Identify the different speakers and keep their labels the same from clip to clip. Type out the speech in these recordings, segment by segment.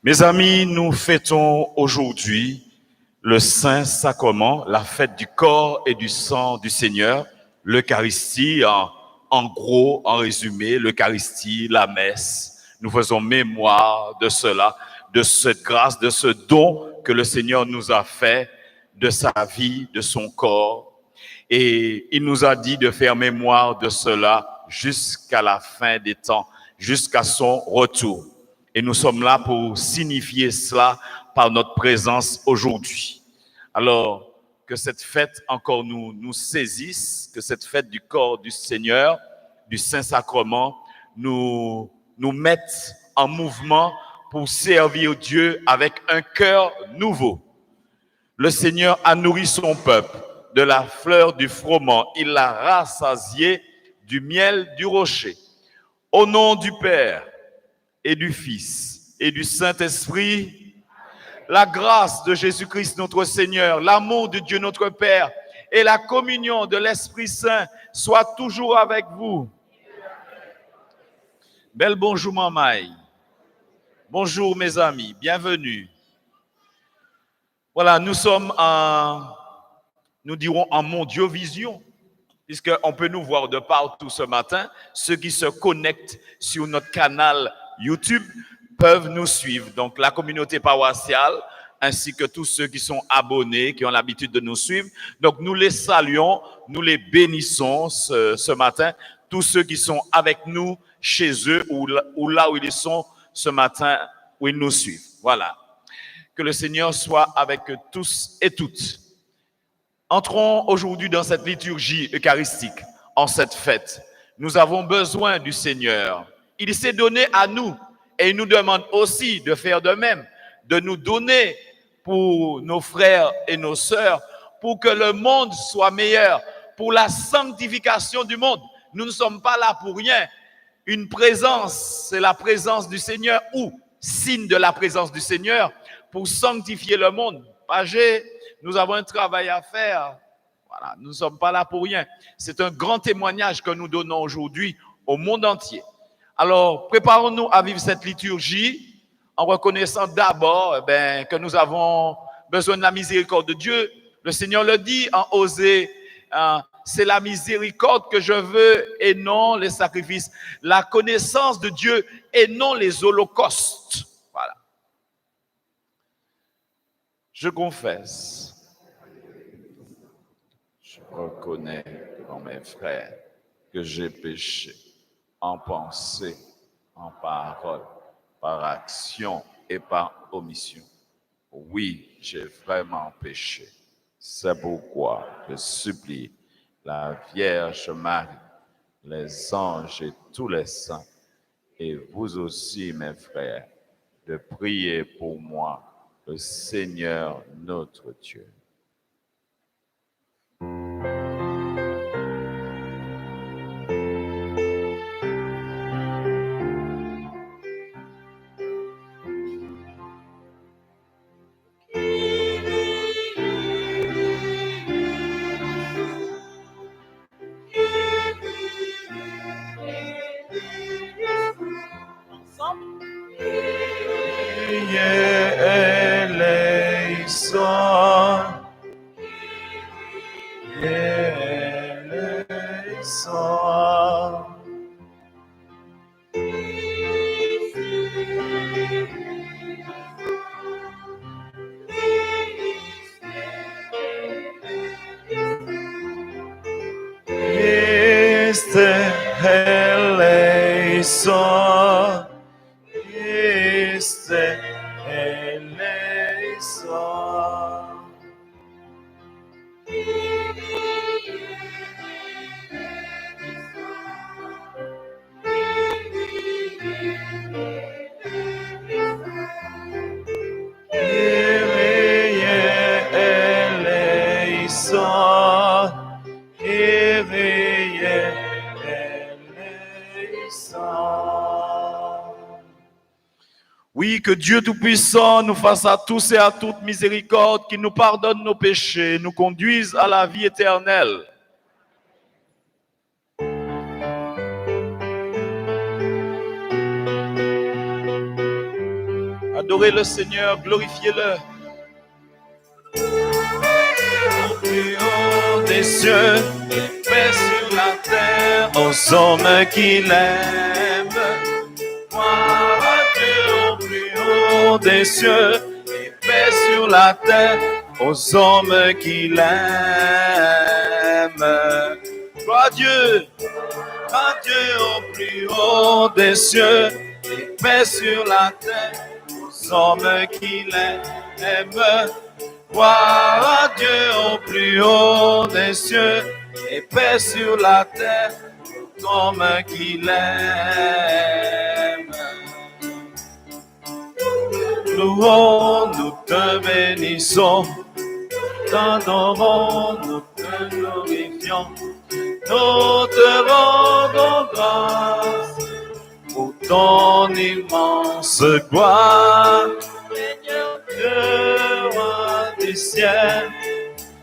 Speaker 1: Mes amis, nous fêtons aujourd'hui le Saint-Sacrement, la fête du corps et du sang du Seigneur, l'Eucharistie, en gros, en résumé, l'Eucharistie, la messe. Nous faisons mémoire de cela, de cette grâce, de ce don que le Seigneur nous a fait, de sa vie, de son corps. Et il nous a dit de faire mémoire de cela jusqu'à la fin des temps, jusqu'à son retour. Et nous sommes là pour signifier cela par notre présence aujourd'hui. Alors, que cette fête encore nous saisisse, que cette fête du corps du Seigneur, du Saint-Sacrement, nous mette en mouvement pour servir Dieu avec un cœur nouveau. Le Seigneur a nourri son peuple de la fleur du froment. Il l'a rassasié du miel du rocher. Au nom du Père et du Fils et du Saint-Esprit, la grâce de Jésus-Christ notre Seigneur, l'amour de Dieu notre Père et la communion de l'Esprit Saint soient toujours avec vous. Bel bonjour, Mamaï. Bonjour, mes amis. Bienvenue. Voilà, nous sommes nous dirons en mondiovision, puisqu'on peut nous voir de partout ce matin. Ceux qui se connectent sur notre canal YouTube peuvent nous suivre. Donc, la communauté paroissiale, ainsi que tous ceux qui sont abonnés, qui ont l'habitude de nous suivre. Donc, nous les saluons, nous les bénissons ce matin. Tous ceux qui sont avec nous chez eux ou là où ils sont ce matin, où ils nous suivent. Voilà. Que le Seigneur soit avec tous et toutes. Entrons aujourd'hui dans cette liturgie eucharistique, en cette fête. Nous avons besoin du Seigneur. Il s'est donné à nous et il nous demande aussi de faire de même, de nous donner pour nos frères et nos sœurs, pour que le monde soit meilleur, pour la sanctification du monde. Nous ne sommes pas là pour rien. Une présence, c'est la présence du Seigneur ou signe de la présence du Seigneur pour sanctifier le monde. Pagé, nous avons un travail à faire. Voilà, nous ne sommes pas là pour rien. C'est un grand témoignage que nous donnons aujourd'hui au monde entier. Alors, préparons-nous à vivre cette liturgie en reconnaissant d'abord que nous avons besoin de la miséricorde de Dieu. Le Seigneur le dit en Osée, c'est la miséricorde que je veux et non les sacrifices. La connaissance de Dieu et non les holocaustes. Voilà. Je confesse, je reconnais devant mes frères que j'ai péché en pensée, en parole, par action et par omission. Oui, j'ai vraiment péché. C'est pourquoi je supplie la Vierge Marie, les anges et tous les saints, et vous aussi, mes frères, de prier pour moi, le Seigneur notre Dieu. Oui, que Dieu Tout-Puissant nous fasse à tous et à toutes miséricorde, qu'il nous pardonne nos péchés, nous conduise à la vie éternelle. Adorez le Seigneur, glorifiez-le. Au plus haut des cieux, paix sur la terre, aux hommes qui l'aiment. Gloire à Dieu au plus haut des cieux, et paix sur la terre, aux hommes qui l'aiment. Gloire à Dieu au plus haut des cieux, et paix sur la terre, aux hommes qui l'aiment. Gloire à Dieu au plus haut des cieux, et paix sur la terre, aux hommes qui l'aiment. Louons, nous te bénissons, t'adorons, nous te glorifions, nous te rendons grâce pour ton immense gloire. Seigneur Dieu, roi du ciel,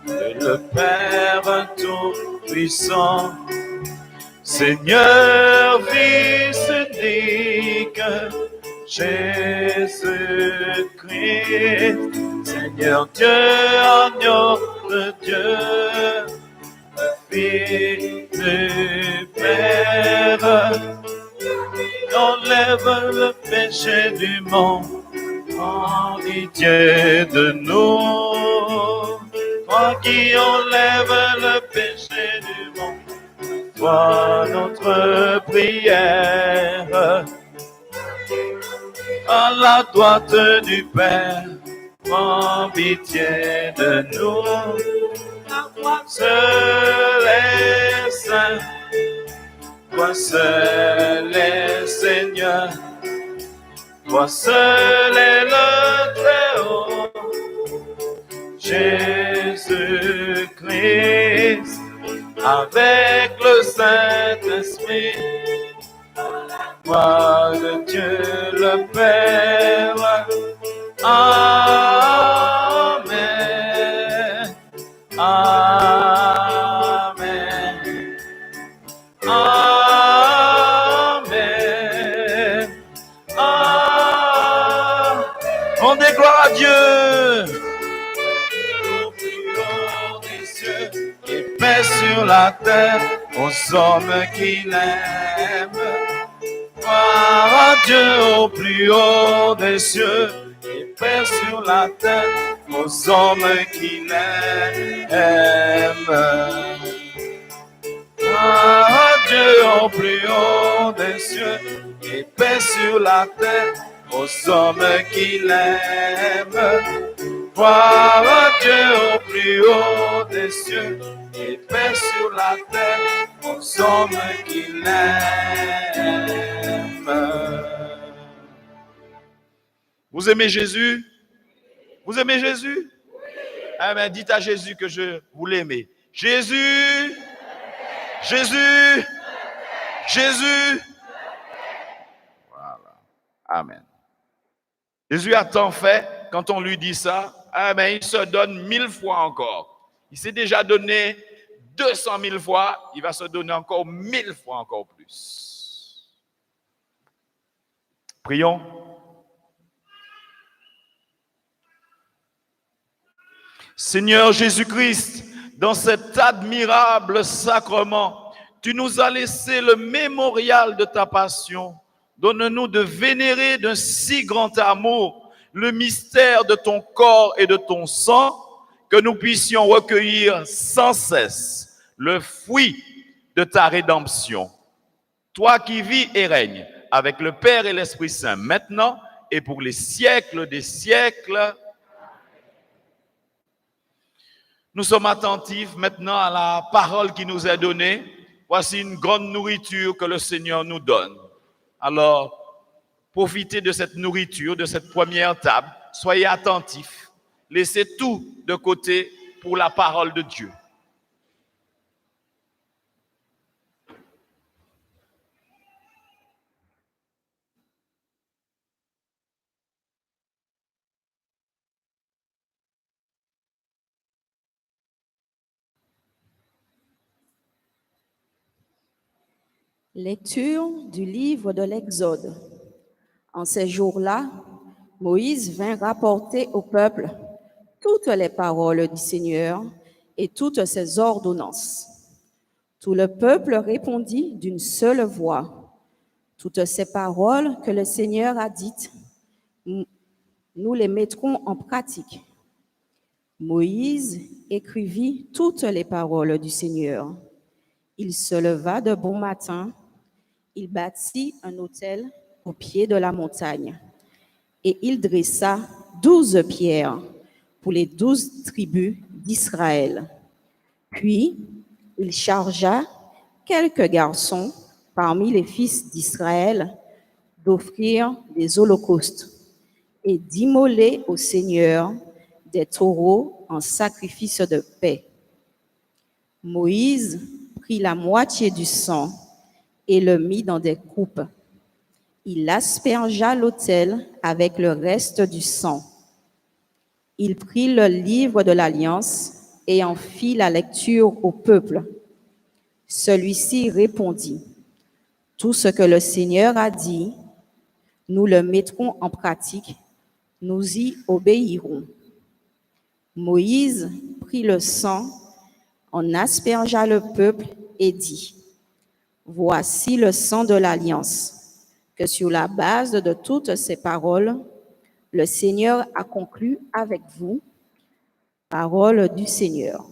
Speaker 1: le Père tout-puissant, Seigneur Fils unique, Jésus-Christ, Seigneur Dieu, agneau de Dieu, le Fils du Père, enlève le péché du monde, prends pitié de nous. Toi qui enlèves le péché du monde, toi notre prière. À la droite du Père, prends pitié de nous. Toi seul est saint, toi seul est Seigneur, toi seul est le Très-Haut, Jésus-Christ, avec le Saint-Esprit. Gloire de Dieu le Père. Amen. Amen. Amen. Amen. On dit gloire à Dieu. Au plus haut des cieux, et paix sur la terre, aux hommes qui l'aiment. Gloire à Dieu au plus haut des cieux, et paix sur la terre, aux hommes qui l'aiment. Gloire à Dieu au plus haut des cieux, et paix sur la terre, aux hommes qui l'aiment. Gloire à Dieu au plus haut des cieux, et paix sur la terre, aux hommes qui l'aiment. Vous aimez Jésus? Vous aimez Jésus? Amen. Dites à Jésus que vous l'aimez. Jésus, Jésus, Jésus. Voilà. Amen. Jésus a tant fait, quand on lui dit ça, amen, il se donne 1000 fois encore. Il s'est déjà donné 200 000 fois, il va se donner encore 1000 fois encore plus. Prions. Seigneur Jésus-Christ, dans cet admirable sacrement, tu nous as laissé le mémorial de ta passion. Donne-nous de vénérer d'un si grand amour le mystère de ton corps et de ton sang, que nous puissions recueillir sans cesse le fruit de ta rédemption. Toi qui vis et règnes avec le Père et l'Esprit Saint, maintenant et pour les siècles des siècles. Nous sommes attentifs maintenant à la parole qui nous est donnée. Voici une grande nourriture que le Seigneur nous donne. Alors, profitez de cette nourriture, de cette première table. Soyez attentifs. Laissez tout de côté pour la parole de Dieu.
Speaker 2: Lecture du livre de l'Exode. En ces jours-là, Moïse vint rapporter au peuple toutes les paroles du Seigneur et toutes ses ordonnances. Tout le peuple répondit d'une seule voix. Toutes ces paroles que le Seigneur a dites, nous les mettrons en pratique. Moïse écrivit toutes les paroles du Seigneur. Il se leva de bon matin, il bâtit un autel au pied de la montagne et il dressa 12 pierres pour les 12 tribus d'Israël. Puis, il chargea quelques garçons parmi les fils d'Israël d'offrir des holocaustes et d'immoler au Seigneur des taureaux en sacrifice de paix. Moïse prit la moitié du sang et le mit dans des coupes. Il aspergea l'autel avec le reste du sang. Il prit le livre de l'Alliance et en fit la lecture au peuple. Celui-ci répondit, « Tout ce que le Seigneur a dit, nous le mettrons en pratique, nous y obéirons. » Moïse prit le sang, en aspergea le peuple et dit, « Voici le sang de l'Alliance, que sur la base de toutes ces paroles, le Seigneur a conclu avec vous. » Parole du Seigneur.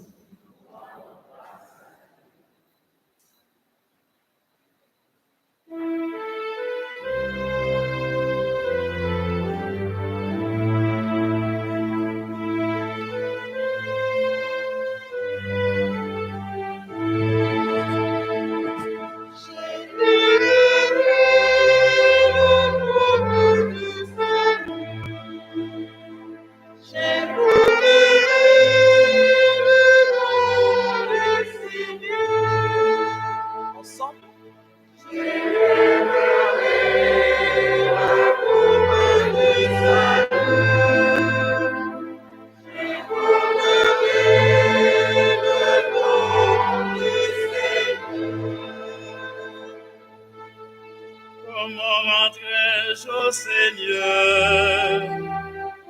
Speaker 3: Comment rendrai-je au Seigneur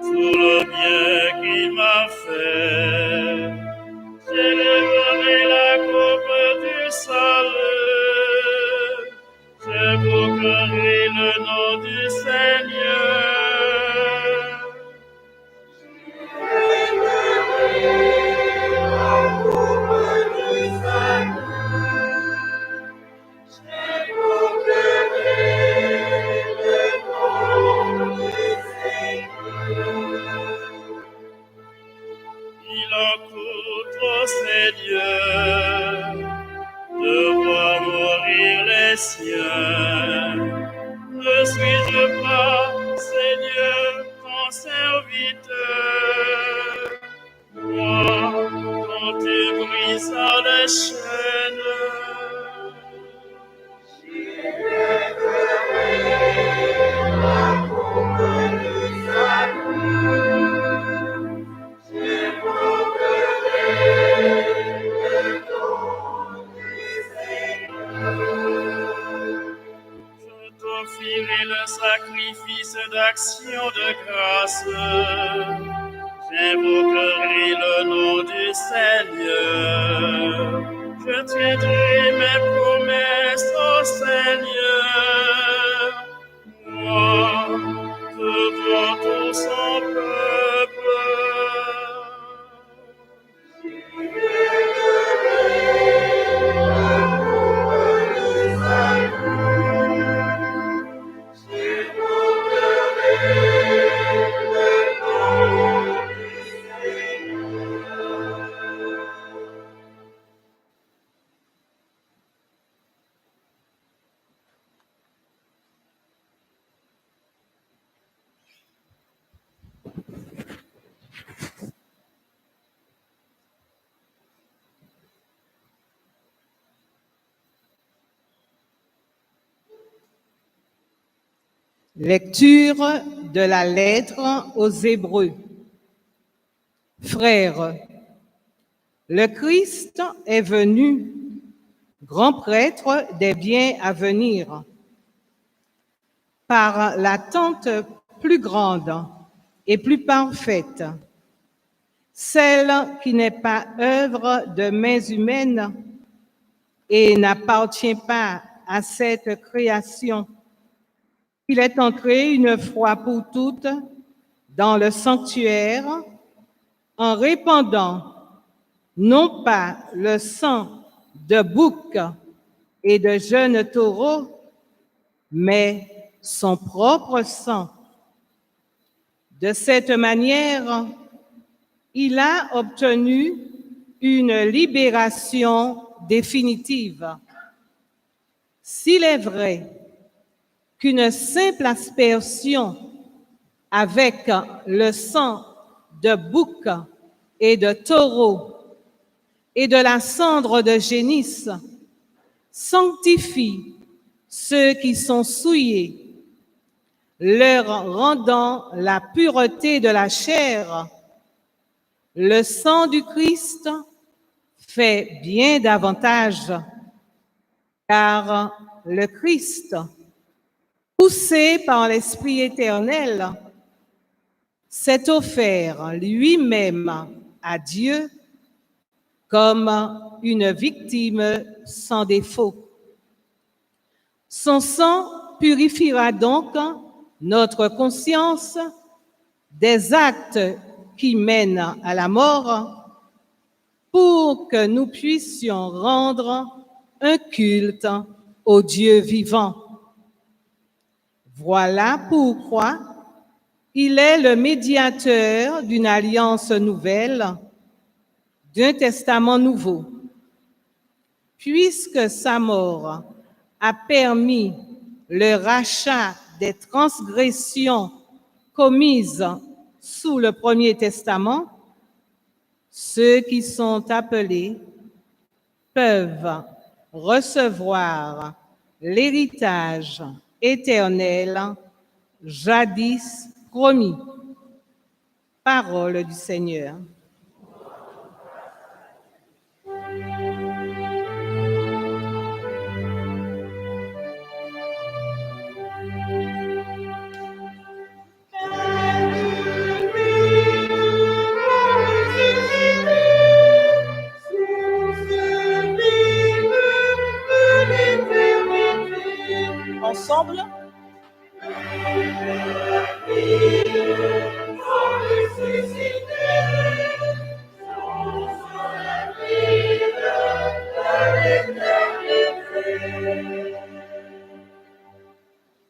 Speaker 3: tout le bien qu'il m'a fait? J'élèverai la coupe du salut, j'évoquerai le nom du Seigneur. Il en coûte au Seigneur de voir mourir les siens. Ne suis-je pas, Seigneur, ton serviteur? Moi, quand tu brisas les chaînes, j'offrirai le sacrifice d'action de grâce. J'invoquerai le nom du Seigneur. Je tiendrai mes promesses au Seigneur. Moi, devant tout son peuple.
Speaker 4: Lecture de la lettre aux Hébreux. Frères, le Christ est venu, grand prêtre des biens à venir, par l'attente plus grande et plus parfaite, celle qui n'est pas œuvre de mains humaines et n'appartient pas à cette création. Il est entré une fois pour toutes dans le sanctuaire en répandant non pas le sang de boucs et de jeunes taureaux, mais son propre sang. De cette manière, il a obtenu une libération définitive. S'il est vrai qu'une simple aspersion avec le sang de bouc et de taureau et de la cendre de génisse sanctifie ceux qui sont souillés, leur rendant la pureté de la chair, le sang du Christ fait bien davantage, car le Christ, poussé par l'Esprit éternel, s'est offert lui-même à Dieu comme une victime sans défaut. Son sang purifiera donc notre conscience des actes qui mènent à la mort pour que nous puissions rendre un culte au Dieu vivant. Voilà pourquoi il est le médiateur d'une alliance nouvelle, d'un testament nouveau. Puisque sa mort a permis le rachat des transgressions commises sous le Premier Testament, ceux qui sont appelés peuvent recevoir l'héritage éternel jadis promis. Parole du Seigneur.
Speaker 5: Ensemble.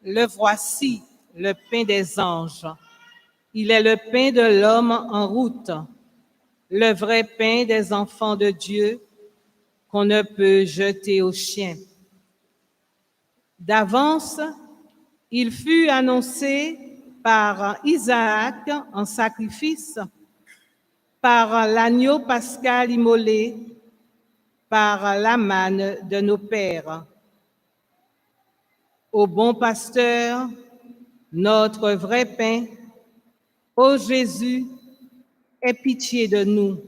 Speaker 4: Le voici, le pain des anges. Il est le pain de l'homme en route, le vrai pain des enfants de Dieu qu'on ne peut jeter aux chiens. D'avance, il fut annoncé par Isaac en sacrifice, par l'agneau pascal immolé, par la manne de nos pères. Ô bon pasteur, notre vrai pain, ô Jésus, aie pitié de nous,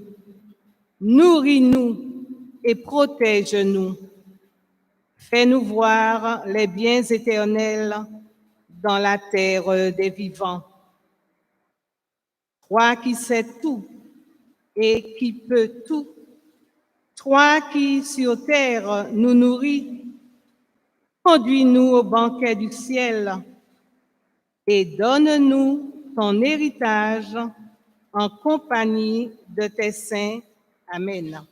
Speaker 4: nourris-nous et protège-nous. Fais-nous voir les biens éternels dans la terre des vivants. Toi qui sais tout et qui peux tout, toi qui sur terre nous nourris, conduis-nous au banquet du ciel et donne-nous ton héritage en compagnie de tes saints. Amen.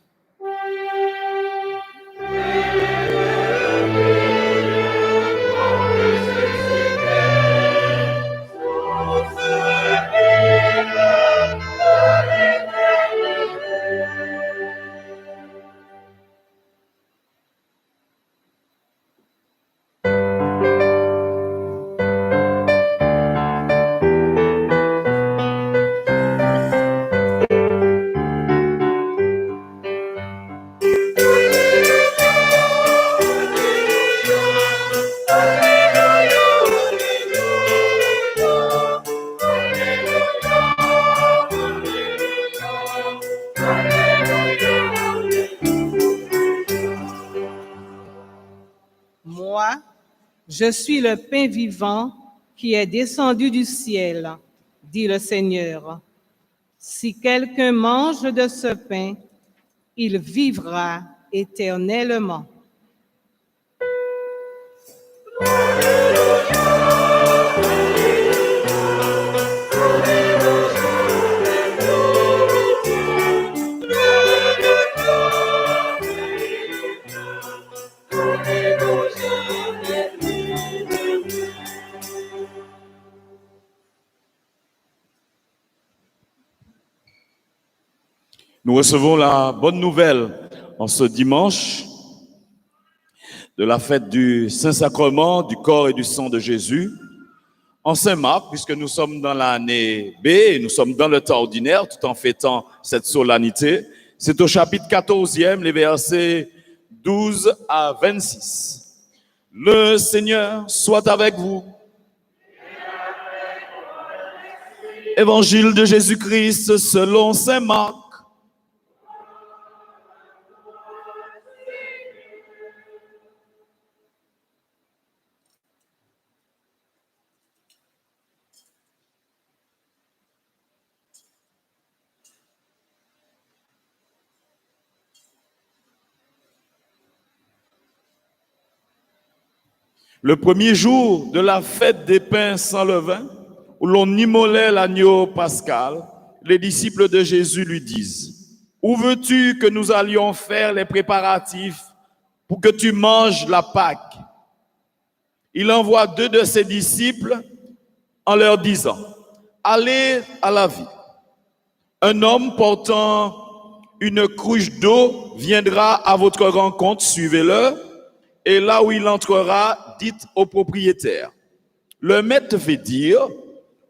Speaker 4: Je suis le pain vivant qui est descendu du ciel. dit le Seigneur. Si quelqu'un mange de ce pain, il vivra éternellement.
Speaker 1: Nous recevons la bonne nouvelle en ce dimanche de la fête du Saint-Sacrement, du corps et du sang de Jésus, en Saint-Marc, puisque nous sommes dans l'année B et nous sommes dans le temps ordinaire, tout en fêtant cette solennité. C'est au chapitre 14e, les versets 12 à 26. Le Seigneur soit avec vous. Évangile de Jésus-Christ selon Saint-Marc. Le premier jour de la fête des pains sans levain, où l'on immolait l'agneau pascal, les disciples de Jésus lui disent: « Où veux-tu que nous allions faire les préparatifs pour que tu manges la Pâque ?» Il envoie 2 de ses disciples en leur disant: « Allez à la ville. Un homme portant une cruche d'eau viendra à votre rencontre, suivez-le. Et là où il entrera, dites au propriétaire: le maître te fait dire,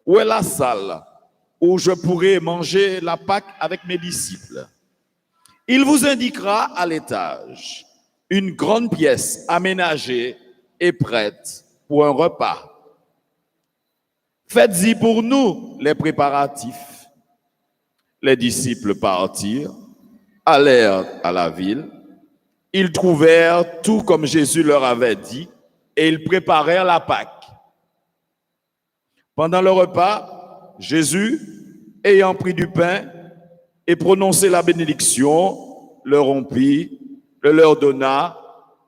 Speaker 1: où est la salle où je pourrai manger la Pâque avec mes disciples? Il vous indiquera à l'étage une grande pièce aménagée et prête pour un repas. Faites-y pour nous les préparatifs. Les disciples partirent, allèrent à la ville. Ils trouvèrent tout comme Jésus leur avait dit et ils préparèrent la Pâque. Pendant le repas, Jésus, ayant pris du pain et prononcé la bénédiction, le rompit, le leur donna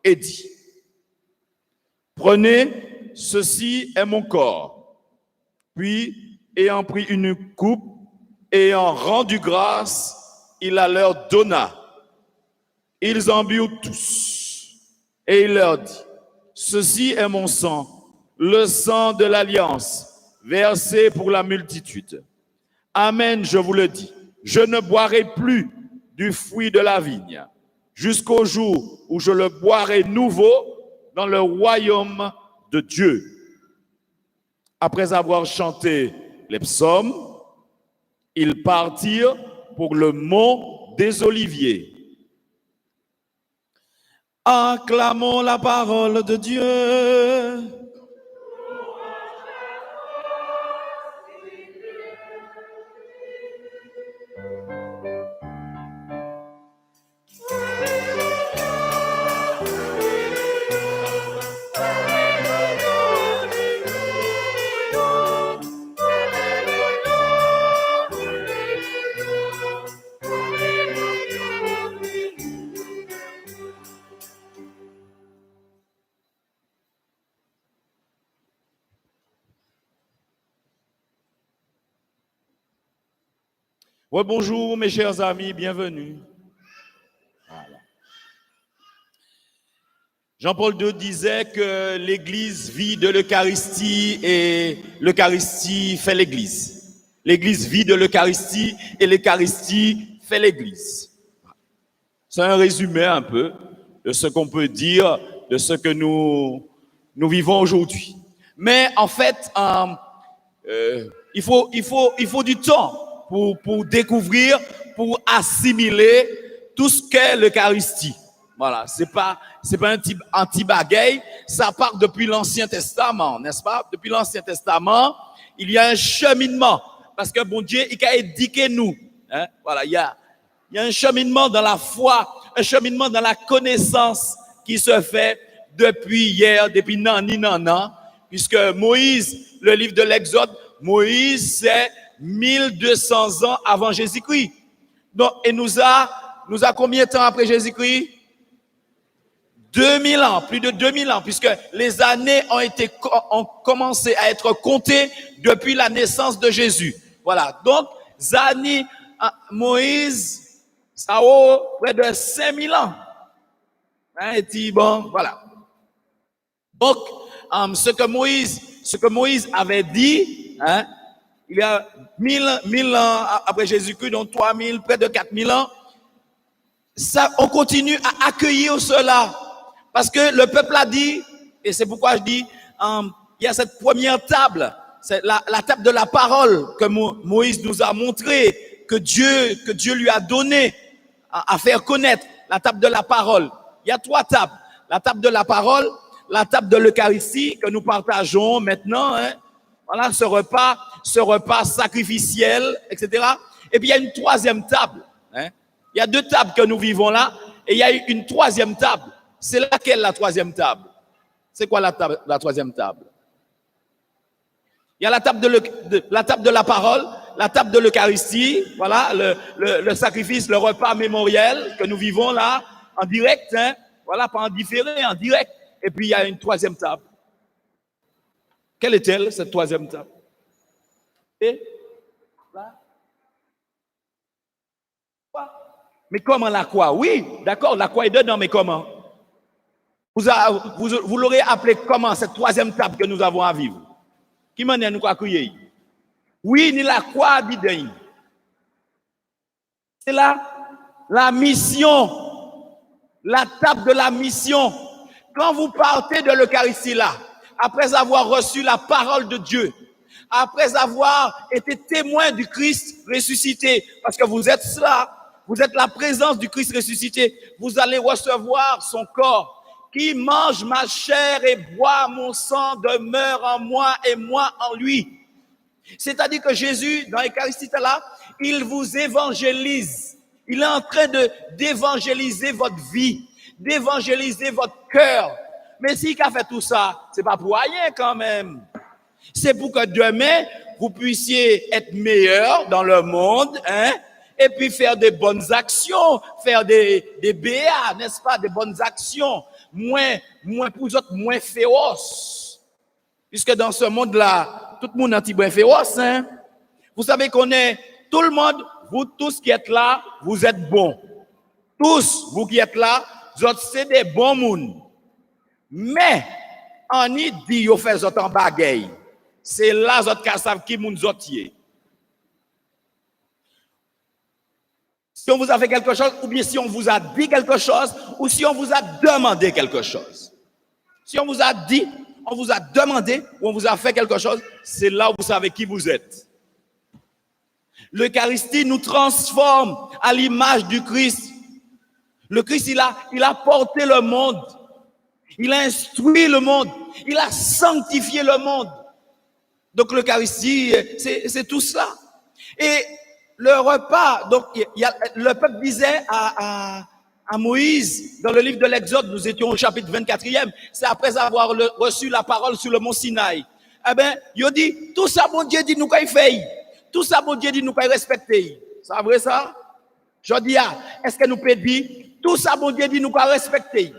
Speaker 1: et dit: « Prenez, ceci est mon corps. » Puis, ayant pris une coupe, ayant rendu grâce, il la leur donna. Ils en burent tous. Et il leur dit: « Ceci est mon sang, le sang de l'alliance, versé pour la multitude. Amen, je vous le dis, je ne boirai plus du fruit de la vigne, jusqu'au jour où je le boirai nouveau dans le royaume de Dieu. » Après avoir chanté les psaumes, ils partirent pour le mont des Oliviers. Acclamons la parole de Dieu. Ouais, bonjour mes chers amis, bienvenue. Voilà. Jean-Paul II disait que l'Église vit de l'Eucharistie et l'Eucharistie fait l'Église. L'Église vit de l'Eucharistie et l'Eucharistie fait l'Église. C'est un résumé un peu de ce qu'on peut dire, de ce que nous vivons aujourd'hui. Mais en fait, il faut du temps pour découvrir, pour assimiler tout ce qu'est l'Eucharistie. Voilà, c'est pas un anti-bagaille, ça part depuis l'Ancien Testament, n'est-ce pas? Depuis l'Ancien Testament, il y a un cheminement, parce que bon Dieu, il a éduqué nous. Hein? Voilà, il y a un cheminement dans la foi, un cheminement dans la connaissance qui se fait depuis hier, depuis nani, puisque Moïse, le livre de l'Exode, Moïse, c'est 1200 ans avant Jésus-Christ. Donc, et nous a combien de temps après Jésus-Christ? 2000 ans, plus de 2000 ans, puisque les années ont commencé à être comptées depuis la naissance de Jésus. Voilà. Donc, Zani, Moïse, ça a près de 5000 ans. Hein, et puis, bon, voilà. Donc, ce que Moïse avait dit, hein, il y a 1000 ans après Jésus-Christ, donc 3000, près de 4000 ans, ça, on continue à accueillir cela. Parce que le peuple a dit, et c'est pourquoi je dis, il y a cette première table, c'est la table de la parole que Moïse nous a montré, que Dieu lui a donné à faire connaître, la table de la parole. Il y a 3 tables. La table de la parole, la table de l'Eucharistie que nous partageons maintenant, hein, voilà, ce repas sacrificiel, etc. Et puis il y a une 3e table. Hein. Il y a 2 tables que nous vivons là, et il y a une 3e table. C'est laquelle la 3e table? C'est quoi la 3e table? Il y a la table de la parole, la table de l'Eucharistie, voilà, le sacrifice, le repas mémoriel que nous vivons là, en direct, hein, voilà, pas en différé, en direct. Et puis il y a une 3e table. Quelle est-elle, cette 3e table? Et là? Quoi? Mais comment la croix? Oui, d'accord, la croix est dedans, mais comment? Vous l'aurez appelé comment, cette 3e table que nous avons à vivre? Qui m'en est nous quoi crier? Oui, ni la croix d'Idéi. C'est la mission, la table de la mission. Quand vous partez de l'Eucharistie là, après avoir reçu la parole de Dieu, après avoir été témoin du Christ ressuscité, parce que vous êtes cela, vous êtes la présence du Christ ressuscité, vous allez recevoir son corps. Qui mange ma chair et boit mon sang demeure en moi et moi en lui. C'est-à-dire que Jésus, dans l'Eucharistie là, il vous évangélise. Il est en train d'évangéliser votre vie, d'évangéliser votre cœur. Mais s'il a fait tout ça, c'est pas pour rien quand même. C'est pour que demain, vous puissiez être meilleur dans le monde, hein, et puis faire des bonnes actions, faire des BA, n'est-ce pas, des bonnes actions. Moins pour vous autres, moins féroce. Puisque dans ce monde-là, tout le monde est un petit peu féroce. Hein? Vous savez qu'on est, tout le monde, vous tous qui êtes là, vous êtes bons. Tous, vous qui êtes là, vous autres, c'est des bons monde. Mais, on y dit, vous faites autres en bagaille. C'est là, vous autres, qui savent qui moun zotier. Si on vous a fait quelque chose, ou bien si on vous a dit quelque chose, ou si on vous a demandé quelque chose. Si on vous a dit, on vous a demandé, ou on vous a fait quelque chose, c'est là où vous savez qui vous êtes. L'Eucharistie nous transforme à l'image du Christ. Le Christ, il a porté le monde. Il a instruit le monde. Il a sanctifié le monde. Donc l'Eucharistie, c'est tout cela. Et le repas, donc le peuple disait à Moïse, dans le livre de l'Exode, nous étions au chapitre 24e, c'est après avoir reçu la parole sur le mont Sinaï. Eh bien, il dit, tout ça, mon Dieu dit nous qu'il fait. Tout ça, mon Dieu dit nous qu'il respecter. C'est vrai ça? Je dis, est-ce que nous pouvons dire, tout ça, mon Dieu dit nous qu'il respecter?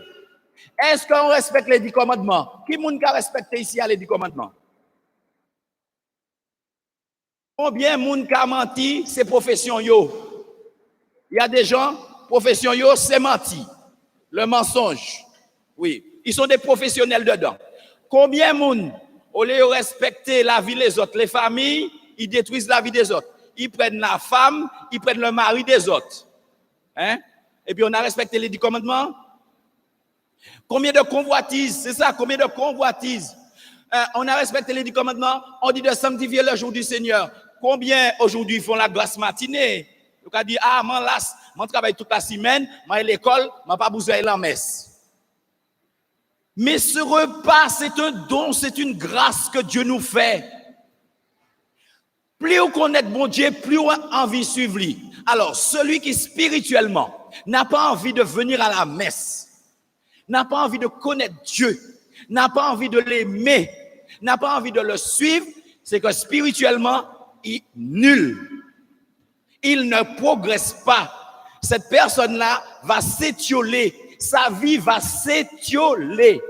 Speaker 1: Est-ce qu'on respecte les 10 commandements? Qui moun ka respecter ici les 10 commandements? Combien moun ka menti, c'est profession yo? Il y a des gens, profession yo, c'est menti. Le mensonge. Oui. Ils sont des professionnels dedans. Combien moun, au lieu de respecter la vie des autres, les familles, ils détruisent la vie des autres. Ils prennent la femme, ils prennent le mari des autres. Hein? Et puis on a respecté les 10 commandements. Combien de convoitises, c'est ça, combien de convoitises? On a respecté les 10 commandements, on dit de sanctifier le jour du Seigneur. Combien aujourd'hui font la grasse matinée? On a dit, m'en lasse, m'en travaille toute la semaine, m'en à l'école, m'en pas besoin d'aller en messe. Mais ce repas, c'est un don, c'est une grâce que Dieu nous fait. Plus on connaît bon Dieu, plus on a envie de suivre lui. Alors, celui qui spirituellement n'a pas envie de venir à la messe, n'a pas envie de connaître Dieu, n'a pas envie de l'aimer, n'a pas envie de le suivre, c'est que spirituellement, nul. Il ne progresse pas. Cette personne-là va s'étioler. Sa vie va s'étioler.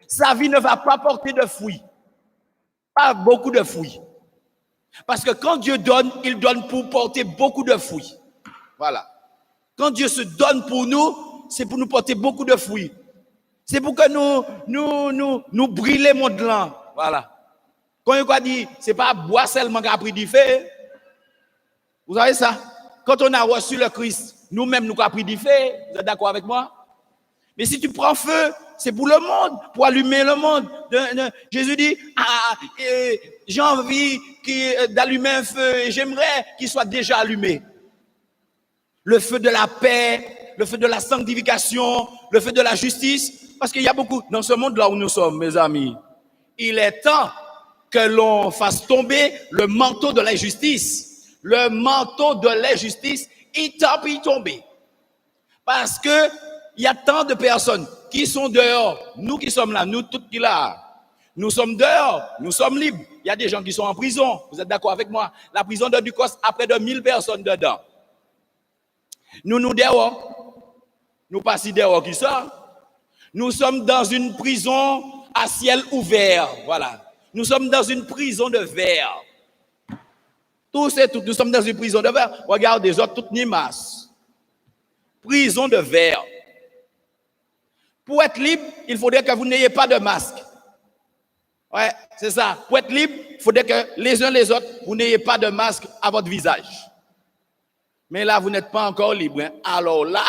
Speaker 1: Sa vie ne va pas porter de fruits. Pas beaucoup de fruits. Parce que quand Dieu donne, il donne pour porter beaucoup de fruits. Voilà. Quand Dieu se donne pour nous, c'est pour nous porter beaucoup de fruits. C'est pour que nous briller mon là. Voilà. Quand il dit, c'est pas bois seulement qui a pris du feu. Vous savez ça? Quand on a reçu le Christ, nous-mêmes, nous avons pris du feu. Vous êtes d'accord avec moi? Mais si tu prends feu, c'est pour le monde, pour allumer le monde. Jésus dit, j'ai envie d'allumer un feu et j'aimerais qu'il soit déjà allumé. Le feu de la paix, le feu de la sanctification, le feu de la justice. Parce qu'il y a beaucoup, dans ce monde-là où nous sommes, mes amis, il est temps que l'on fasse tomber le manteau de l'injustice. Le manteau de l'injustice, il est tombé. Parce que il y a tant de personnes qui sont dehors. Nous qui sommes là, nous tous qui là, nous sommes dehors, nous sommes libres. Il y a des gens qui sont en prison. Vous êtes d'accord avec moi? La prison de Ducos a près de 1000 personnes dedans. Nous dehors. Nous pas si dehors qui ça. Nous sommes dans une prison à ciel ouvert. Voilà. Nous sommes dans une prison de verre. Tous et toutes, nous sommes dans une prison de verre. Regardez les autres, toutes ni masse. Prison de verre. Pour être libre, il faudrait que vous n'ayez pas de masque. Ouais, c'est ça. Pour être libre, il faudrait que les uns les autres, vous n'ayez pas de masque à votre visage. Mais là, vous n'êtes pas encore libre. Hein. Alors là,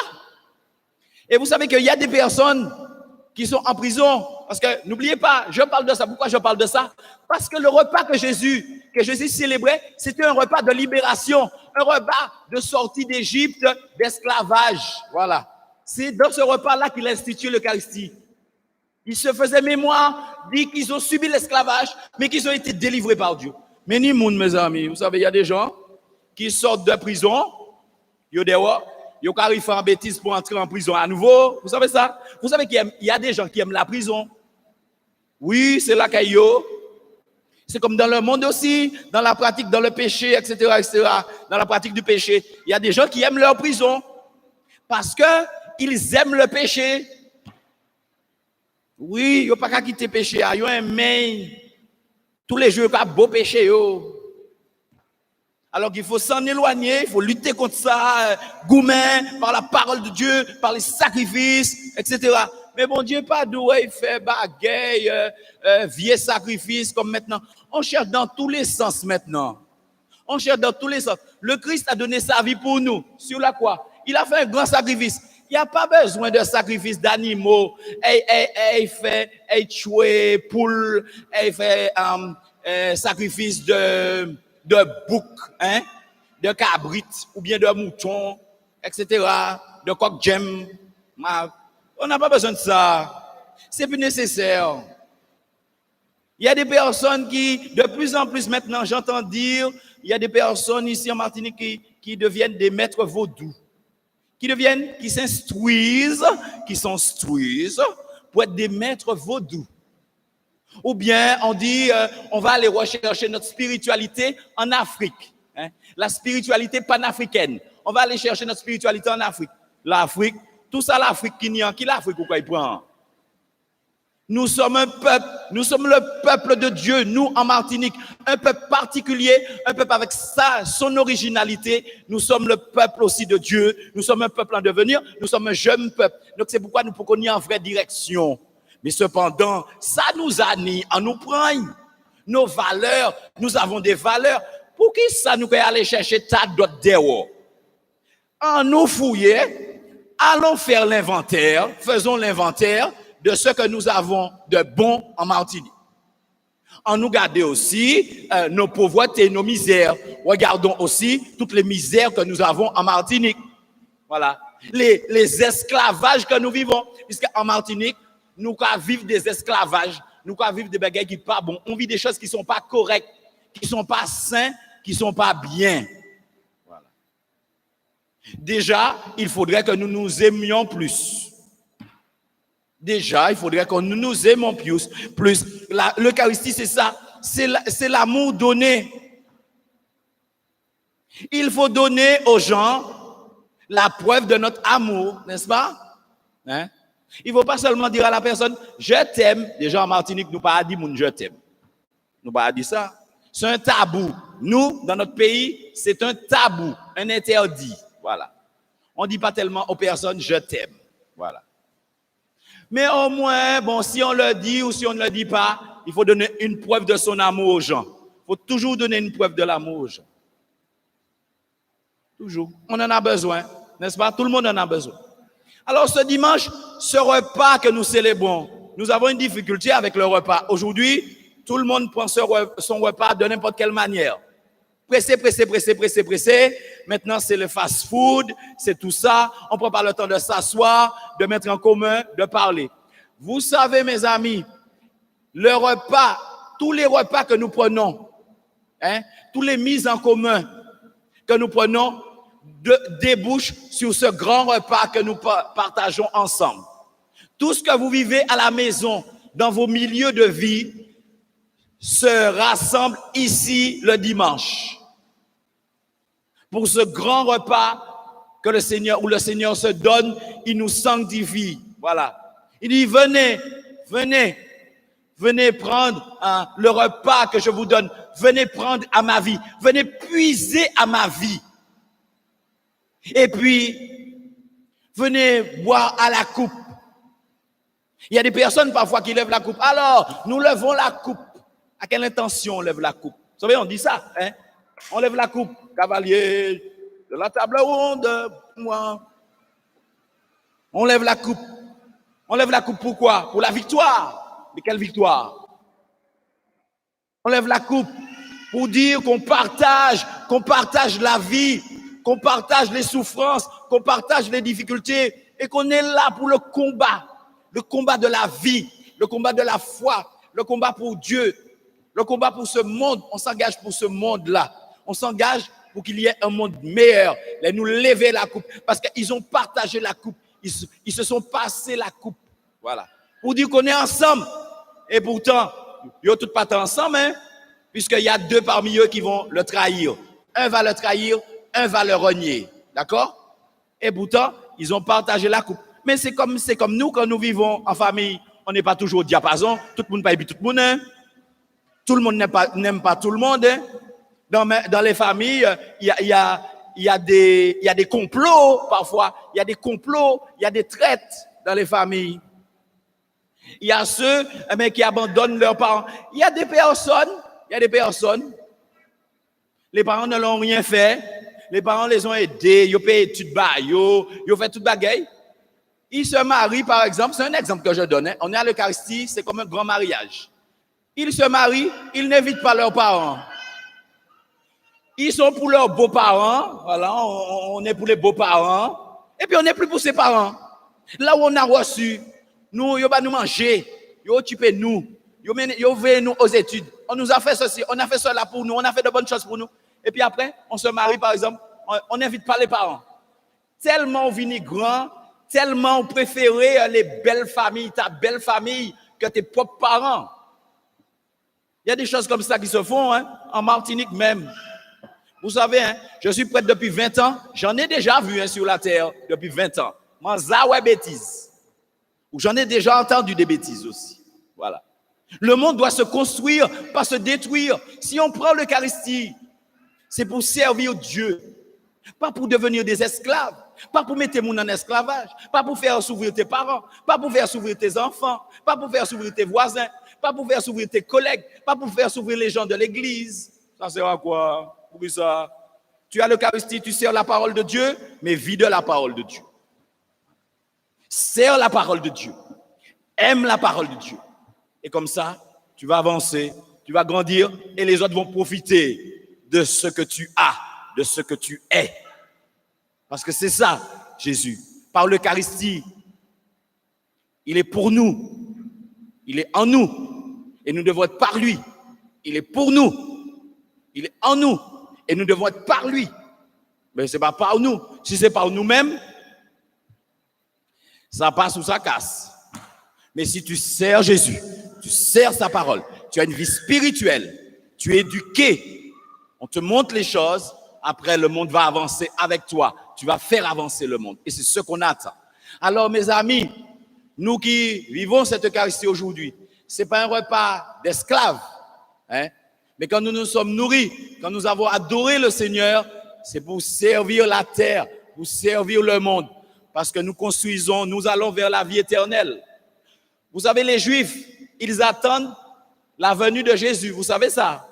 Speaker 1: et vous savez qu'il y a des personnes qui sont en prison. Parce que n'oubliez pas, je parle de ça. Pourquoi je parle de ça? Parce que le repas que Jésus célébrait, c'était un repas de libération, un repas de sortie d'Égypte, d'esclavage. Voilà. C'est dans ce repas-là qu'il a institué l'Eucharistie. Il se faisait mémoire, dit qu'ils ont subi l'esclavage, mais qu'ils ont été délivrés par Dieu. Mais ni monde, mes amis, vous savez, il y a des gens qui sortent de prison, ils arrivent en bêtise pour entrer en prison à nouveau. Vous savez ça? Vous savez qu'il y a des gens qui aiment la prison. Oui, c'est là qu'il y a. C'est comme dans le monde aussi, dans la pratique, dans le péché, etc., etc. Dans la pratique du péché, il y a des gens qui aiment leur prison parce qu'ils aiment le péché. Oui, ils n'ont pas qu'à quitter le péché. Ils ont aimé tous les jours, ils ont beau péché. Alors qu'il faut s'en éloigner, il faut lutter contre ça, goumen, par la parole de Dieu, par les sacrifices, etc. Mais bon Dieu, pas doué, il fait bagaille, vieux sacrifice comme maintenant. On cherche dans tous les sens maintenant. On cherche dans tous les sens. Le Christ a donné sa vie pour nous. Sur la croix. Il a fait un grand sacrifice. Il n'y a pas besoin de sacrifice d'animaux. Il fait tuer poule, il fait sacrifice de bouc, hein, de cabrit, ou bien de mouton, etc., de coq gem. On n'a pas besoin de ça. C'est plus nécessaire. Il y a des personnes qui, de plus en plus maintenant, j'entends dire, il y a des personnes ici en Martinique qui deviennent des maîtres vaudous, qui s'instruisent pour être des maîtres vaudous. Ou bien on dit, on va aller rechercher notre spiritualité en Afrique. Hein? La spiritualité panafricaine. On va aller chercher notre spiritualité en Afrique. L'Afrique, tout ça l'Afrique qui l'Afrique ou quoi il prend? Nous sommes un peuple, nous sommes le peuple de Dieu, nous en Martinique, un peuple particulier, un peuple avec son originalité. Nous sommes le peuple aussi de Dieu, nous sommes un peuple en devenir, nous sommes un jeune peuple. Donc c'est pourquoi nous pouvons aller en vraie direction. Mais cependant, ça nous a mis en nous prendre nos valeurs. Nous avons des valeurs. Pour qui ça nous peut aller chercher tas d'autres dehors? En nous fouiller, allons faire l'inventaire, faisons l'inventaire de ce que nous avons de bon en Martinique. En nous garder aussi nos pauvretés et nos misères. Regardons aussi toutes les misères que nous avons en Martinique. Voilà. Les esclavages que nous vivons. Puisqu'en Martinique, nous vivons des esclavages, nous vivons des bagages qui ne sont pas bons. On vit des choses qui ne sont pas correctes, qui ne sont pas saines, qui ne sont pas bien. Voilà. Déjà, il faudrait que nous nous aimions plus. Déjà, il faudrait que nous nous aimions plus. L'Eucharistie, c'est ça. C'est l'amour donné. Il faut donner aux gens la preuve de notre amour, n'est-ce pas? Hein? Il ne faut pas seulement dire à la personne, je t'aime. Déjà en Martinique, nous pas dit je t'aime. Nous pas dit ça. C'est un tabou. Nous, dans notre pays, c'est un tabou, un interdit. Voilà. On ne dit pas tellement aux personnes, je t'aime. Voilà. Mais au moins, bon, si on le dit ou si on ne le dit pas, il faut donner une preuve de son amour aux gens. Il faut toujours donner une preuve de l'amour aux gens. Toujours. On en a besoin, n'est-ce pas? Tout le monde en a besoin. Alors ce dimanche, ce repas que nous célébrons, nous avons une difficulté avec le repas. Aujourd'hui, tout le monde prend son repas de n'importe quelle manière. Pressé. Maintenant, c'est le fast-food, c'est tout ça. On ne prend pas le temps de s'asseoir, de mettre en commun, de parler. Vous savez, mes amis, le repas, tous les repas que nous prenons, tous les mises en commun que nous prenons, débouchent sur ce grand repas que nous partageons ensemble. Tout ce que vous vivez à la maison, dans vos milieux de vie, se rassemble ici le dimanche pour ce grand repas que le Seigneur se donne, il nous sanctifie. Voilà. Il dit venez prendre le repas que je vous donne, venez prendre à ma vie, venez puiser à ma vie. Et puis venez boire à la coupe. Il y a des personnes parfois qui lèvent la coupe. Alors, nous levons la coupe. À quelle intention on lève la coupe? Vous savez, on dit ça, hein? On lève la coupe, cavalier de la table ronde, moi. On lève la coupe. On lève la coupe pourquoi? Pour la victoire. Mais quelle victoire? On lève la coupe pour dire qu'on partage la vie, qu'on partage les souffrances, qu'on partage les difficultés et qu'on est là pour le combat de la vie, le combat de la foi, le combat pour Dieu. Le combat pour ce monde, on s'engage pour ce monde-là. On s'engage pour qu'il y ait un monde meilleur. Et nous lever la coupe. Parce qu'ils ont partagé la coupe. Ils se sont passés la coupe. Voilà. Pour dire qu'on est ensemble. Et pourtant, ils n'ont tous pas ensemble, hein, puisqu'il y a deux parmi eux qui vont le trahir. Un va le trahir, un va le renier. D'accord? Et pourtant, ils ont partagé la coupe. Mais c'est comme nous, quand nous vivons en famille, on n'est pas toujours au diapason. Tout le monde pas tout le monde, hein? Tout le monde n'aime pas tout le monde. Hein? Dans les familles, il y a des complots parfois. Il y a des complots, il y a des traites dans les familles. Il y a ceux qui abandonnent leurs parents. Il y a des personnes. Les parents ne l'ont rien fait. Les parents les ont aidés. Ils ont payé tout bas. Ils ont fait toute bagaille. Ils se marient, par exemple. C'est un exemple que je donne. Hein? On est à l'Eucharistie, c'est comme un grand mariage. Ils se marient, ils n'invitent pas leurs parents. Ils sont pour leurs beaux-parents. Voilà, on est pour les beaux-parents. Et puis on n'est plus pour ses parents. Là où on a reçu, nous, ils vont nous manger, ils vont occuper nous, ils vont venir nous aux études. On nous a fait ceci, on a fait cela pour nous, on a fait de bonnes choses pour nous. Et puis après, on se marie par exemple, on n'invite pas les parents. Tellement on vient grand, tellement on préférait les belles familles, ta belle famille, que tes propres parents. Il y a des choses comme ça qui se font, hein, en Martinique même. Vous savez, hein, je suis prêtre depuis 20 ans. J'en ai déjà vu sur la terre depuis 20 ans. Manza ouais bêtises. Ou j'en ai déjà entendu des bêtises aussi. Voilà. Le monde doit se construire, pas se détruire. Si on prend l'Eucharistie, c'est pour servir Dieu. Pas pour devenir des esclaves. Pas pour mettre les gens en esclavage. Pas pour faire souffrir tes parents. Pas pour faire souffrir tes enfants. Pas pour faire souffrir tes voisins. Pas pour faire souffrir tes collègues, pas pour faire souffrir les gens de l'église. Ça sert à quoi? Pour ça, tu as l'Eucharistie, tu sers la parole de Dieu, mais vis de la parole de Dieu. Sers la parole de Dieu. Aime la parole de Dieu. Et comme ça, tu vas avancer, tu vas grandir et les autres vont profiter de ce que tu as, de ce que tu es. Parce que c'est ça, Jésus. Par l'Eucharistie, il est pour nous. Il est en nous et nous devons être par lui. Il est pour nous. Il est en nous et nous devons être par lui. Mais ce n'est pas par nous. Si c'est par nous-mêmes, ça passe ou ça casse. Mais si tu sers Jésus, tu sers sa parole, tu as une vie spirituelle, tu es éduqué, on te montre les choses, Après, le monde va avancer avec toi. Tu vas faire avancer le monde. Et c'est ce qu'on attend. Alors, mes amis, nous qui vivons cette Eucharistie aujourd'hui, ce n'est pas un repas d'esclaves. Hein? Mais quand nous nous sommes nourris, quand nous avons adoré le Seigneur, c'est pour servir la terre, pour servir le monde. Parce que nous construisons, nous allons vers la vie éternelle. Vous savez, les Juifs, ils attendent la venue de Jésus. Vous savez ça?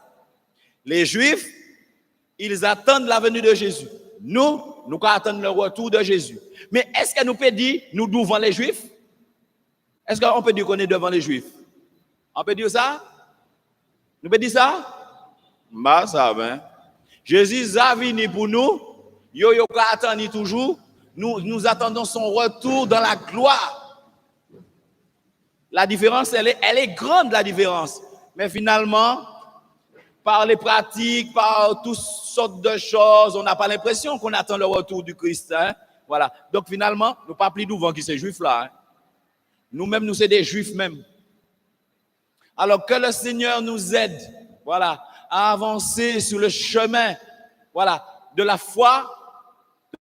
Speaker 1: Les Juifs, ils attendent la venue de Jésus. Nous attendons le retour de Jésus. Mais est-ce que nous peut dire, nous devant les Juifs? Est-ce qu'on peut dire qu'on est devant les Juifs? On peut dire ça? Nous peut dire ça? Bah, ça va. Jésus a venu pour nous. Yo attendons toujours. Nous attendons son retour dans la gloire. La différence, elle est grande, la différence. Mais finalement, par les pratiques, par toutes sortes de choses, on n'a pas l'impression qu'on attend le retour du Christ. Hein? Voilà. Donc finalement, nous ne pas plus devant qui ces juifs-là. Hein? Nous-mêmes, nous sommes des juifs même. Alors que le Seigneur nous aide, voilà, à avancer sur le chemin, voilà, de la foi,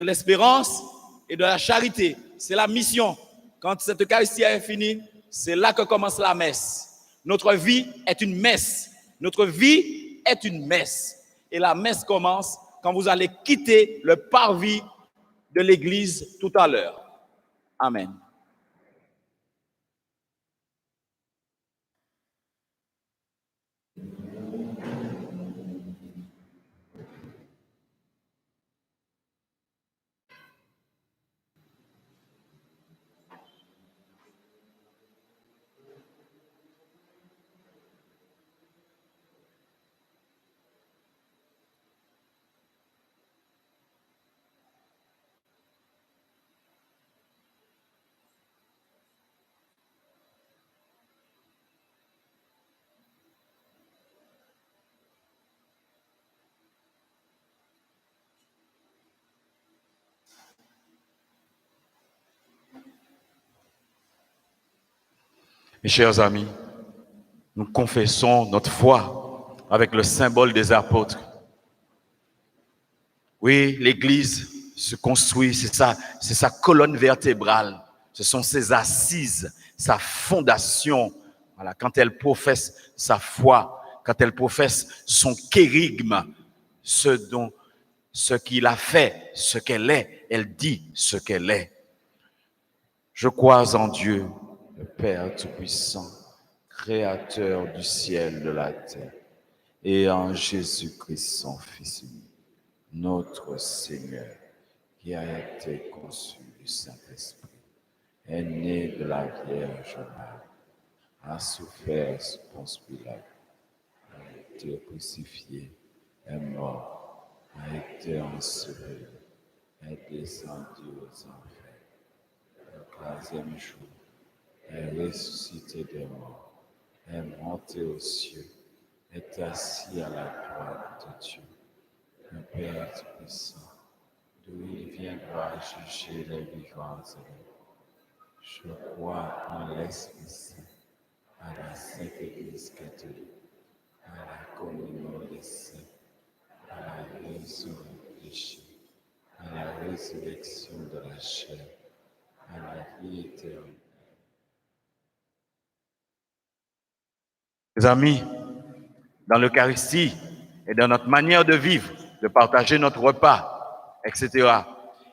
Speaker 1: de l'espérance et de la charité. C'est la mission. Quand cette Eucharistie est finie, c'est là que commence la messe. Notre vie est une messe. Notre vie est une messe. Et la messe commence quand vous allez quitter le parvis de l'église tout à l'heure. Amen. Mes chers amis, nous confessons notre foi avec le symbole des apôtres. Oui, l'Église se construit, c'est sa colonne vertébrale, ce sont ses assises, sa fondation. Voilà, quand elle professe sa foi, quand elle professe son kérigme, ce qu'il a fait, ce qu'elle est, elle dit ce qu'elle est. Je crois en Dieu, le Père Tout-Puissant, Créateur du ciel et de la terre, et en Jésus-Christ, son Fils unique, notre Seigneur, qui a été conçu du Saint-Esprit, est né de la Vierge Marie, a souffert sous Ponce Pilate, a été crucifié, est mort, a été enseveli, est descendu aux enfers. Le troisième jour, est ressuscité des morts, est monté aux cieux, est assis à la droite de Dieu, le Père Tout-Puissant, d'où il viendra juger les vivants et les morts. Je crois en l'Esprit Saint, à la Sainte Église catholique, à la communion des saints, à la rémission du péché, à la résurrection de la chair, à la vie éternelle. Mes amis, dans l'Eucharistie et dans notre manière de vivre, de partager notre repas, etc.,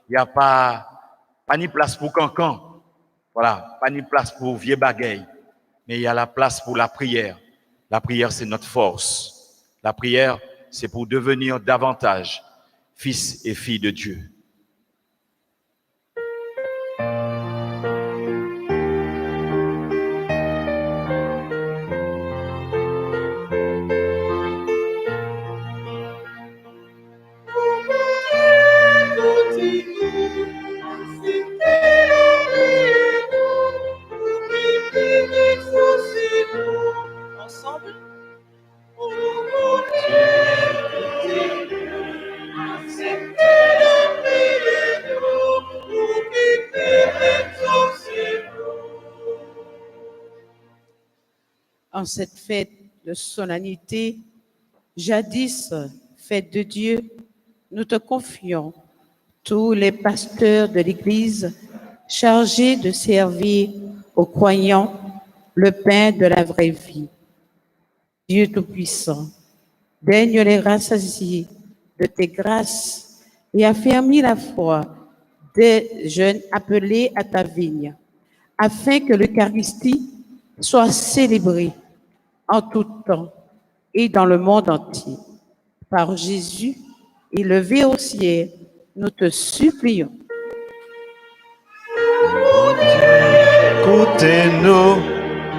Speaker 1: il n'y a pas ni place pour cancan, voilà, pas ni place pour vieux bagailles, mais il y a la place pour la prière. La prière, c'est notre force. La prière, c'est pour devenir davantage fils et filles de Dieu.
Speaker 5: Ensemble.
Speaker 4: En cette fête de solennité, jadis fête de Dieu,
Speaker 6: nous te confions tous les pasteurs de l'Église chargés de servir aux croyants le pain de la vraie vie. Dieu Tout-Puissant, daigne les rassasier de tes grâces et affermis la foi des jeunes appelés à ta vigne, afin que l'Eucharistie soit célébrée en tout temps et dans le monde entier. Par Jésus, élevé au ciel, nous te supplions.
Speaker 1: Écoutez-nous,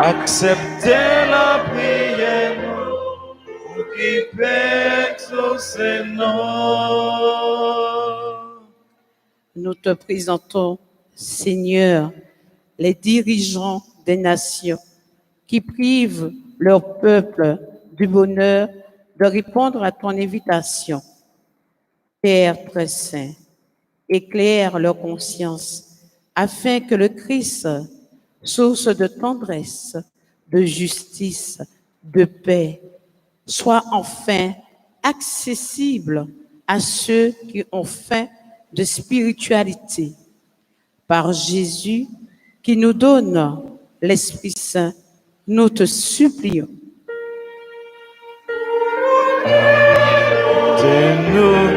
Speaker 1: acceptez la prière, nous qui exaucez-nous.
Speaker 6: Nous te présentons, Seigneur, les dirigeants des nations qui privent leur peuple du bonheur de répondre à ton invitation. Père très saint, éclaire leur conscience afin que le Christ, source de tendresse, de justice, de paix, soit enfin accessible à ceux qui ont faim de spiritualité. Par Jésus qui nous donne l'Esprit Saint, nous te supplions.
Speaker 1: De nous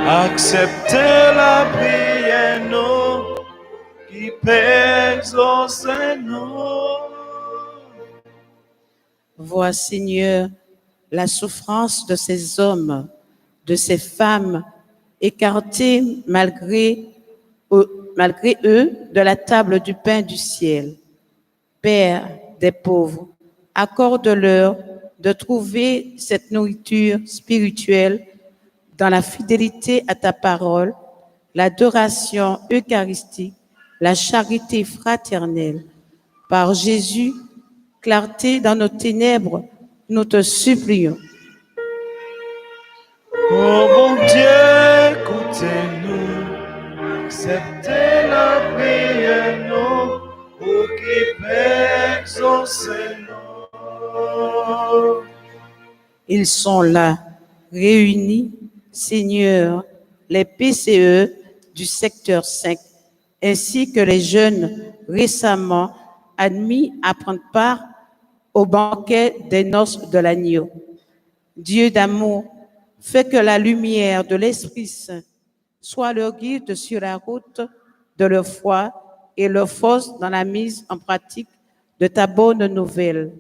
Speaker 1: accepter la prière, nous qui exaucez-nous.
Speaker 6: Vois, Seigneur, la souffrance de ces hommes, de ces femmes écartés malgré eux de la table du pain du ciel. Père des pauvres, accorde-leur de trouver cette nourriture spirituelle dans la fidélité à ta parole, l'adoration eucharistique, la charité fraternelle. Par Jésus, clarté dans nos ténèbres, nous te supplions.
Speaker 1: Oh mon Dieu, écoutez-nous, acceptez la prière, nous qui exaucez-nous.
Speaker 6: Ils sont là, réunis, Seigneur, les PCE du secteur 5, ainsi que les jeunes récemment admis à prendre part au banquet des noces de l'agneau. Dieu d'amour, fais que la lumière de l'Esprit Saint soit leur guide sur la route de leur foi et leur force dans la mise en pratique de ta bonne nouvelle.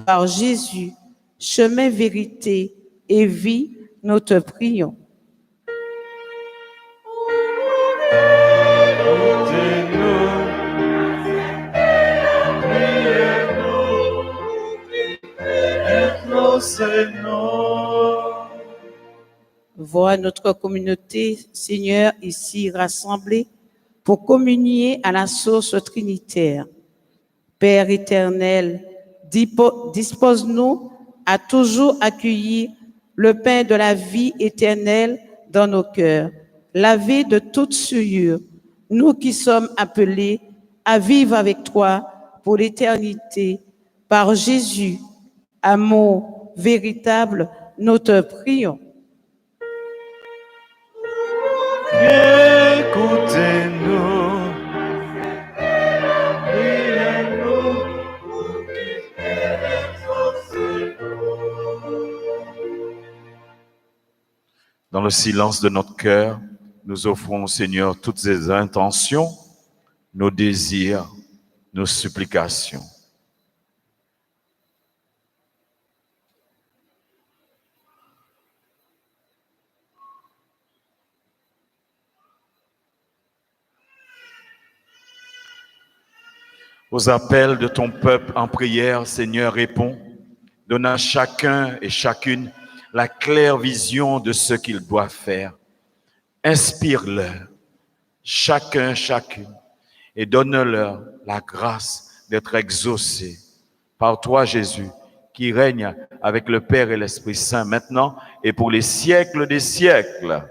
Speaker 6: Par Jésus, chemin, vérité et vie, nous te prions. Vois notre communauté, Seigneur, ici rassemblée pour communier à la source trinitaire. Père éternel, dispose-nous à toujours accueillir le pain de la vie éternelle dans nos cœurs, lavé de toute souillure, nous qui sommes appelés à vivre avec toi pour l'éternité. Par Jésus, amour véritable, nous te prions.
Speaker 1: Écoutez-nous, dans le silence de notre cœur, nous offrons au Seigneur toutes ces intentions, nos désirs, nos supplications. Aux appels de ton peuple en prière, Seigneur, réponds. Donne à chacun et chacune la claire vision de ce qu'ils doivent faire. Inspire-leur, chacun, chacune, et donne-leur la grâce d'être exaucés par toi, Jésus, qui règne avec le Père et l'Esprit Saint maintenant et pour les siècles des siècles.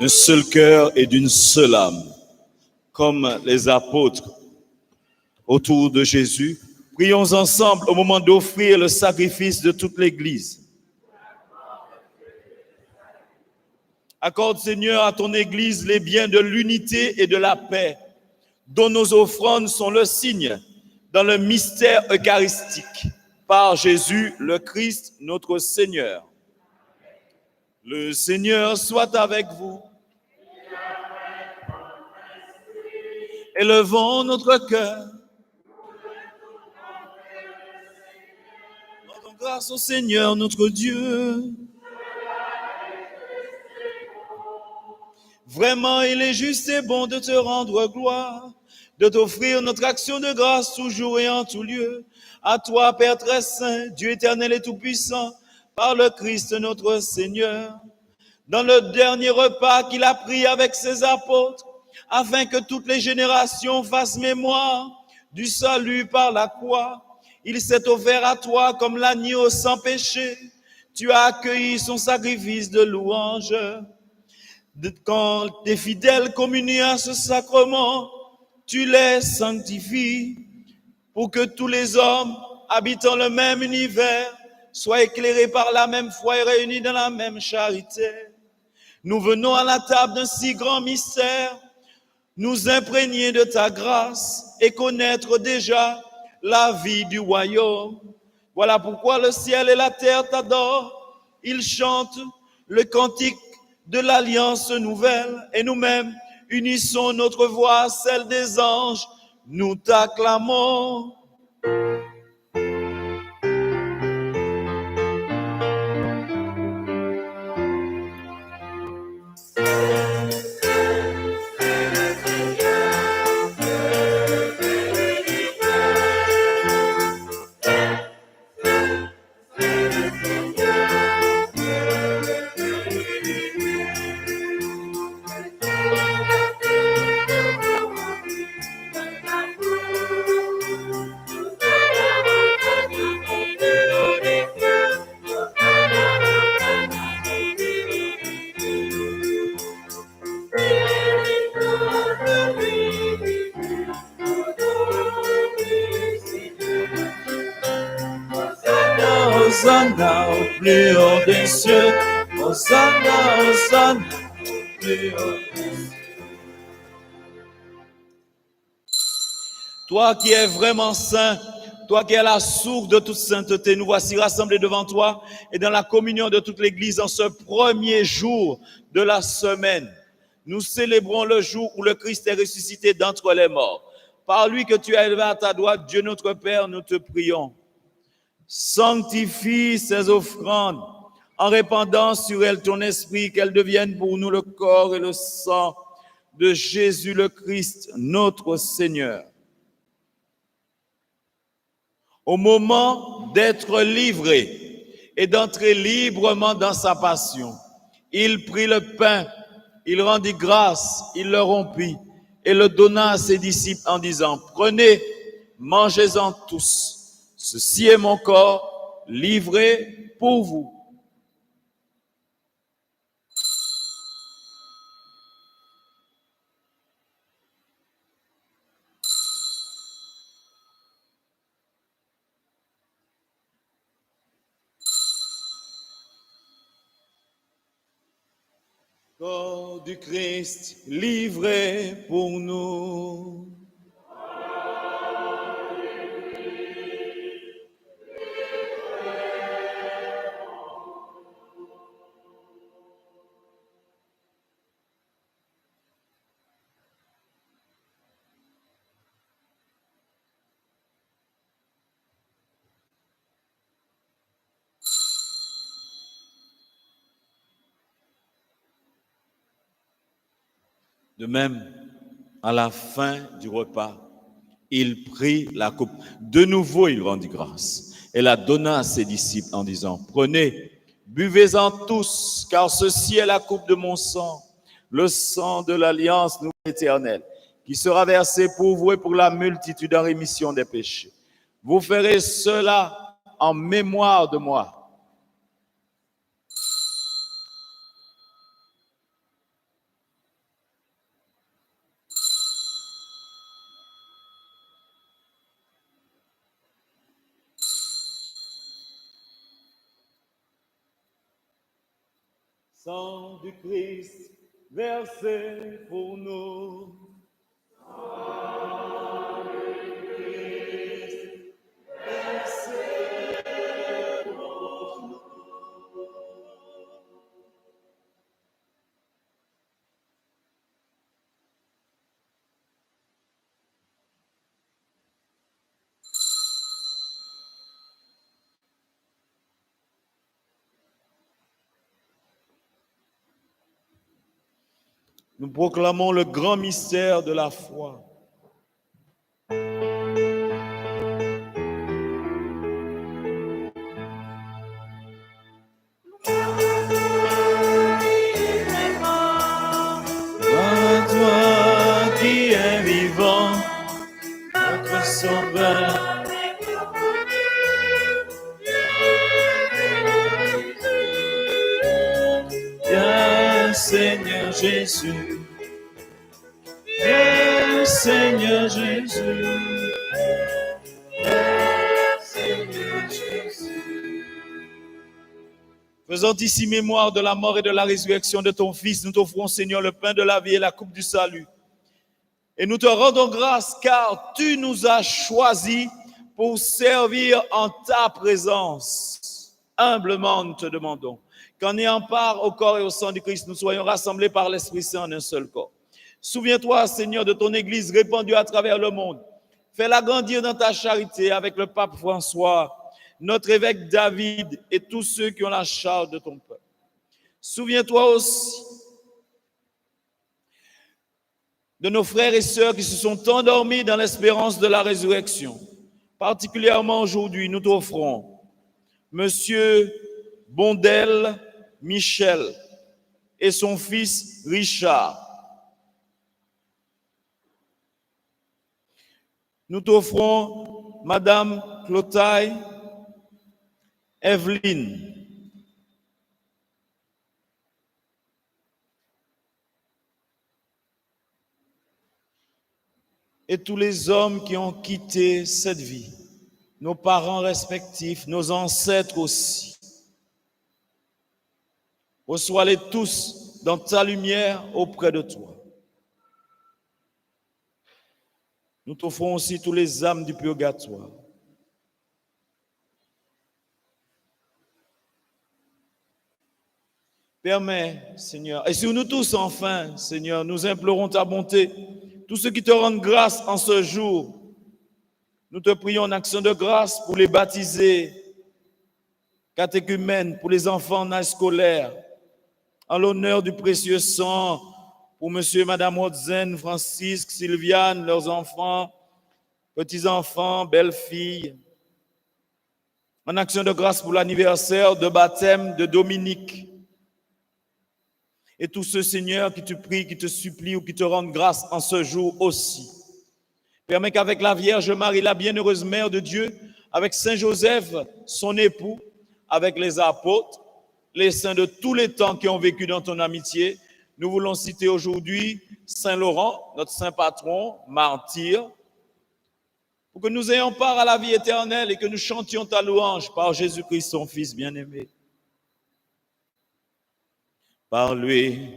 Speaker 1: D'un seul cœur et d'une seule âme, comme les apôtres autour de Jésus, prions ensemble au moment d'offrir le sacrifice de toute l'Église. Accorde, Seigneur, à ton Église les biens de l'unité et de la paix, dont nos offrandes sont le signe dans le mystère eucharistique, par Jésus le Christ, notre Seigneur. Le Seigneur soit avec vous. Élevons notre cœur. Rendons grâce au Seigneur notre Dieu. Vraiment, il est juste et bon de te rendre gloire, de t'offrir notre action de grâce toujours et en tout lieu. À toi, Père très saint, Dieu éternel et tout-puissant, par le Christ notre Seigneur. Dans le dernier repas qu'il a pris avec ses apôtres, afin que toutes les générations fassent mémoire du salut par la croix, il s'est offert à toi comme l'agneau sans péché. Tu as accueilli son sacrifice de louange. Quand tes fidèles communient à ce sacrement, tu les sanctifies pour que tous les hommes habitant le même univers soient éclairés par la même foi et réunis dans la même charité. Nous venons à la table d'un si grand mystère, nous imprégner de ta grâce et connaître déjà la vie du royaume. Voilà pourquoi le ciel et la terre t'adorent. Ils chantent le cantique de l'alliance nouvelle et nous-mêmes unissons notre voix à celle des anges. Nous t'acclamons. Hosanna au plus haut des cieux, Hosanna, Hosanna au plus haut des cieux. Toi qui es vraiment saint, toi qui es la source de toute sainteté, nous voici rassemblés devant toi et dans la communion de toute l'Église en ce premier jour de la semaine. Nous célébrons le jour où le Christ est ressuscité d'entre les morts. Par lui que tu as élevé à ta droite, Dieu notre Père, nous te prions. Sanctifie ces offrandes en répandant sur elles ton esprit, qu'elles deviennent pour nous le corps et le sang de Jésus le Christ, notre Seigneur. Au moment d'être livré et d'entrer librement dans sa passion, il prit le pain, il rendit grâce, il le rompit et le donna à ses disciples en disant, prenez, mangez-en tous. Ceci est mon corps livré pour vous. Corps du Christ livré pour nous. De même, à la fin du repas, il prit la coupe. De nouveau, il rendit grâce et la donna à ses disciples en disant, « Prenez, buvez-en tous, car ceci est la coupe de mon sang, le sang de l'alliance nouvelle éternelle, qui sera versé pour vous et pour la multitude en rémission des péchés. Vous ferez cela en mémoire de moi. » Sang du Christ versé pour nous. Sang du Christ versé pour nous. Nous proclamons le grand mystère de la foi. À toi qui es vivant, notre Sauveur. Viens, Seigneur Jésus. Viens, Seigneur Jésus. Viens, Seigneur Jésus. Faisant ici mémoire de la mort et de la résurrection de ton Fils, nous t'offrons, Seigneur, le pain de la vie et la coupe du salut. Et nous te rendons grâce car tu nous as choisis pour servir en ta présence. Humblement, nous te demandons qu'en ayant part au corps et au sang du Christ, nous soyons rassemblés par l'Esprit Saint en un seul corps. Souviens-toi, Seigneur, de ton Église répandue à travers le monde. Fais-la grandir dans ta charité avec le pape François, notre évêque David et tous ceux qui ont la charge de ton peuple. Souviens-toi aussi de nos frères et sœurs qui se sont endormis dans l'espérance de la résurrection. Particulièrement aujourd'hui, nous t'offrons Monsieur Bondel Michel et son fils Richard. Nous t'offrons Madame Clotaille Evelyne. Et tous les hommes qui ont quitté cette vie, nos parents respectifs, nos ancêtres aussi. Reçois-les tous dans ta lumière auprès de toi. Nous t'offrons aussi tous les âmes du purgatoire. Permets, Seigneur, et sur nous tous enfin, Seigneur, nous implorons ta bonté. Tous ceux qui te rendent grâce en ce jour, nous te prions en action de grâce pour les baptisés, catéchumènes, pour les enfants en âge scolaire, en l'honneur du précieux sang, pour monsieur et madame Rodzen, Francisque, Sylviane, leurs enfants, petits-enfants, belles-filles, en action de grâce pour l'anniversaire de baptême de Dominique. Et tous ceux, Seigneur, qui te prient, qui te supplient ou qui te rendent grâce en ce jour aussi. Permets qu'avec la Vierge Marie, la bienheureuse Mère de Dieu, avec Saint Joseph, son époux, avec les apôtres, les saints de tous les temps qui ont vécu dans ton amitié, nous voulons citer aujourd'hui Saint Laurent, notre saint patron, martyr, pour que nous ayons part à la vie éternelle et que nous chantions ta louange par Jésus-Christ, son Fils bien-aimé. Par lui,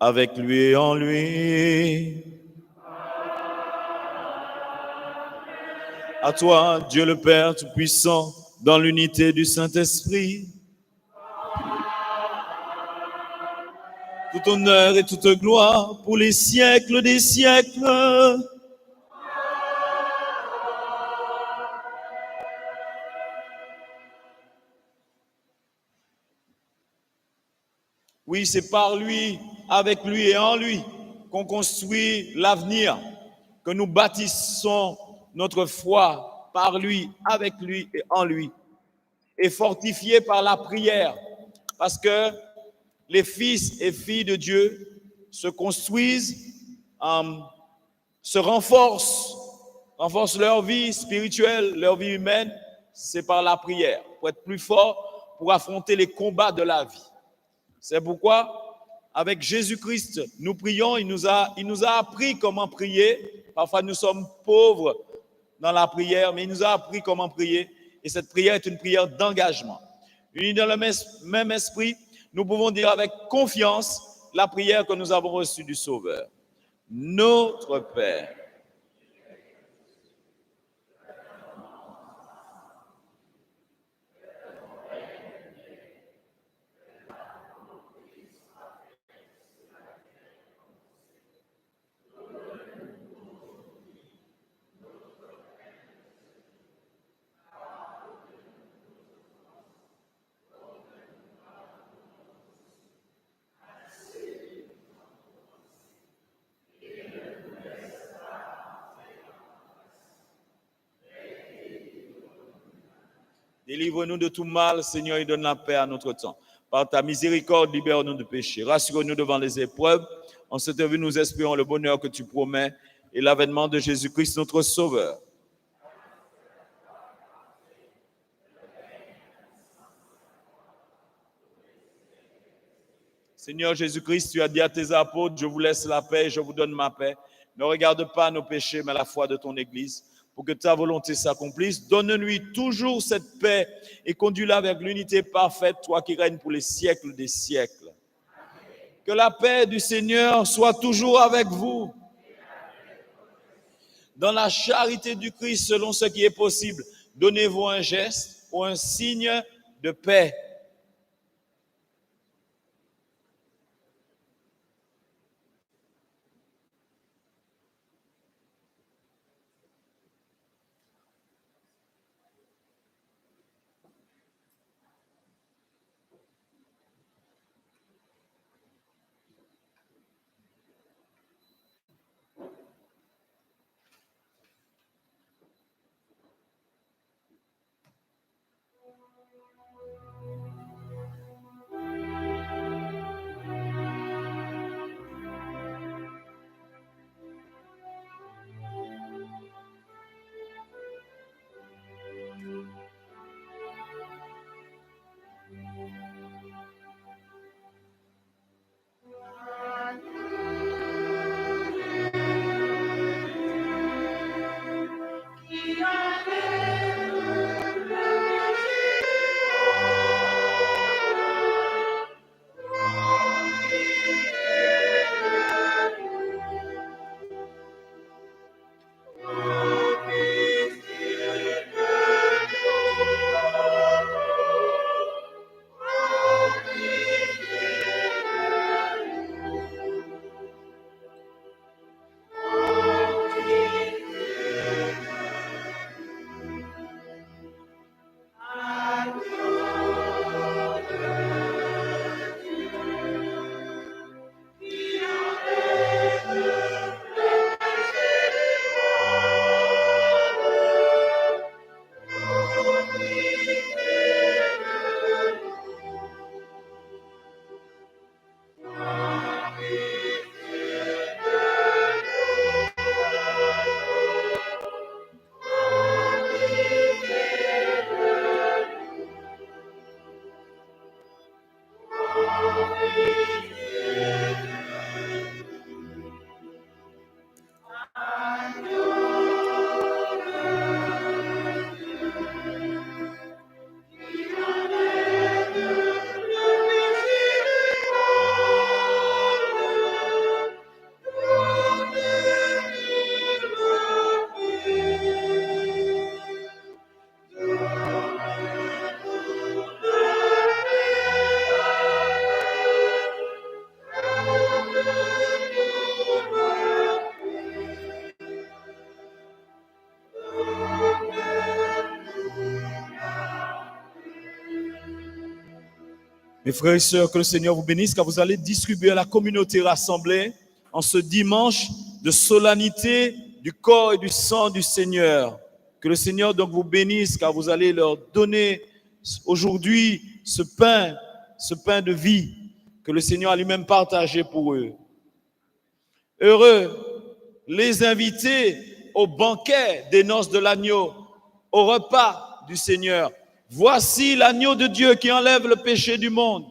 Speaker 1: avec lui et en lui. À toi, Dieu le Père Tout-Puissant, dans l'unité du Saint-Esprit, tout honneur et toute gloire pour les siècles des siècles. Oui, c'est par lui, avec lui et en lui qu'on construit l'avenir, que nous bâtissons notre foi par lui, avec lui et en lui, et fortifié par la prière, parce que les fils et filles de Dieu se construisent, se renforcent leur vie spirituelle, leur vie humaine, c'est par la prière, pour être plus fort, pour affronter les combats de la vie. C'est pourquoi, avec Jésus-Christ, nous prions, il nous a appris comment prier. Parfois, nous sommes pauvres dans la prière, mais il nous a appris comment prier. Et cette prière est une prière d'engagement. Unis dans le même esprit, nous pouvons dire avec confiance la prière que nous avons reçue du Sauveur. Notre Père. Délivre-nous de tout mal, Seigneur, et donne la paix à notre temps. Par ta miséricorde, libère-nous de péché. Rassure-nous devant les épreuves. En cette vie, nous espérons le bonheur que tu promets et l'avènement de Jésus-Christ, notre Sauveur. Seigneur Jésus-Christ, tu as dit à tes apôtres, je vous laisse la paix, je vous donne ma paix. Ne regarde pas nos péchés, mais la foi de ton Église. Pour que ta volonté s'accomplisse, donne-lui toujours cette paix et conduis-la vers l'unité parfaite, toi qui règnes pour les siècles des siècles. Que la paix du Seigneur soit toujours avec vous. Dans la charité du Christ, selon ce qui est possible, donnez-vous un geste ou un signe de paix.
Speaker 7: Mes frères et sœurs, que le Seigneur vous bénisse, car vous allez distribuer à la communauté rassemblée en ce dimanche de solennité du corps et du sang du Seigneur. Que le Seigneur donc vous bénisse, car vous allez leur donner aujourd'hui ce pain de vie que le Seigneur a lui-même partagé pour eux. Heureux les invités au banquet des noces de l'agneau, au repas du Seigneur. Voici l'agneau de Dieu qui enlève le péché du monde.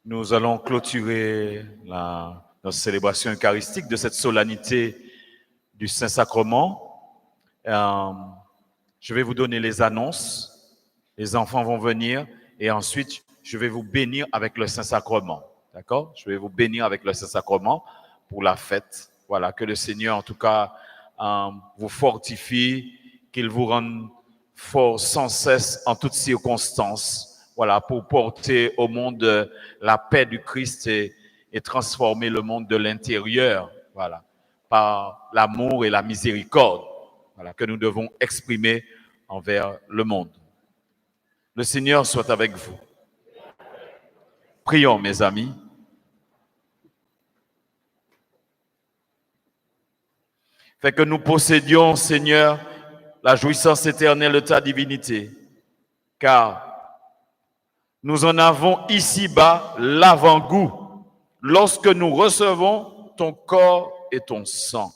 Speaker 1: Nous allons clôturer notre célébration eucharistique de cette solennité du Saint-Sacrement. Je vais vous donner les annonces. Les enfants vont venir et ensuite, je vais vous bénir avec le Saint-Sacrement. D'accord? Je vais vous bénir avec le Saint-Sacrement pour la fête. Voilà, que le Seigneur, en tout cas, vous fortifie, qu'il vous rende fort sans cesse en toutes circonstances. Voilà, pour porter au monde la paix du Christ et transformer le monde de l'intérieur, voilà, par l'amour et la miséricorde, voilà, que nous devons exprimer envers le monde. Le Seigneur soit avec vous. Prions, mes amis. Fait que nous possédions, Seigneur, la jouissance éternelle de ta divinité, car nous en avons ici-bas l'avant-goût lorsque nous recevons ton corps et ton sang.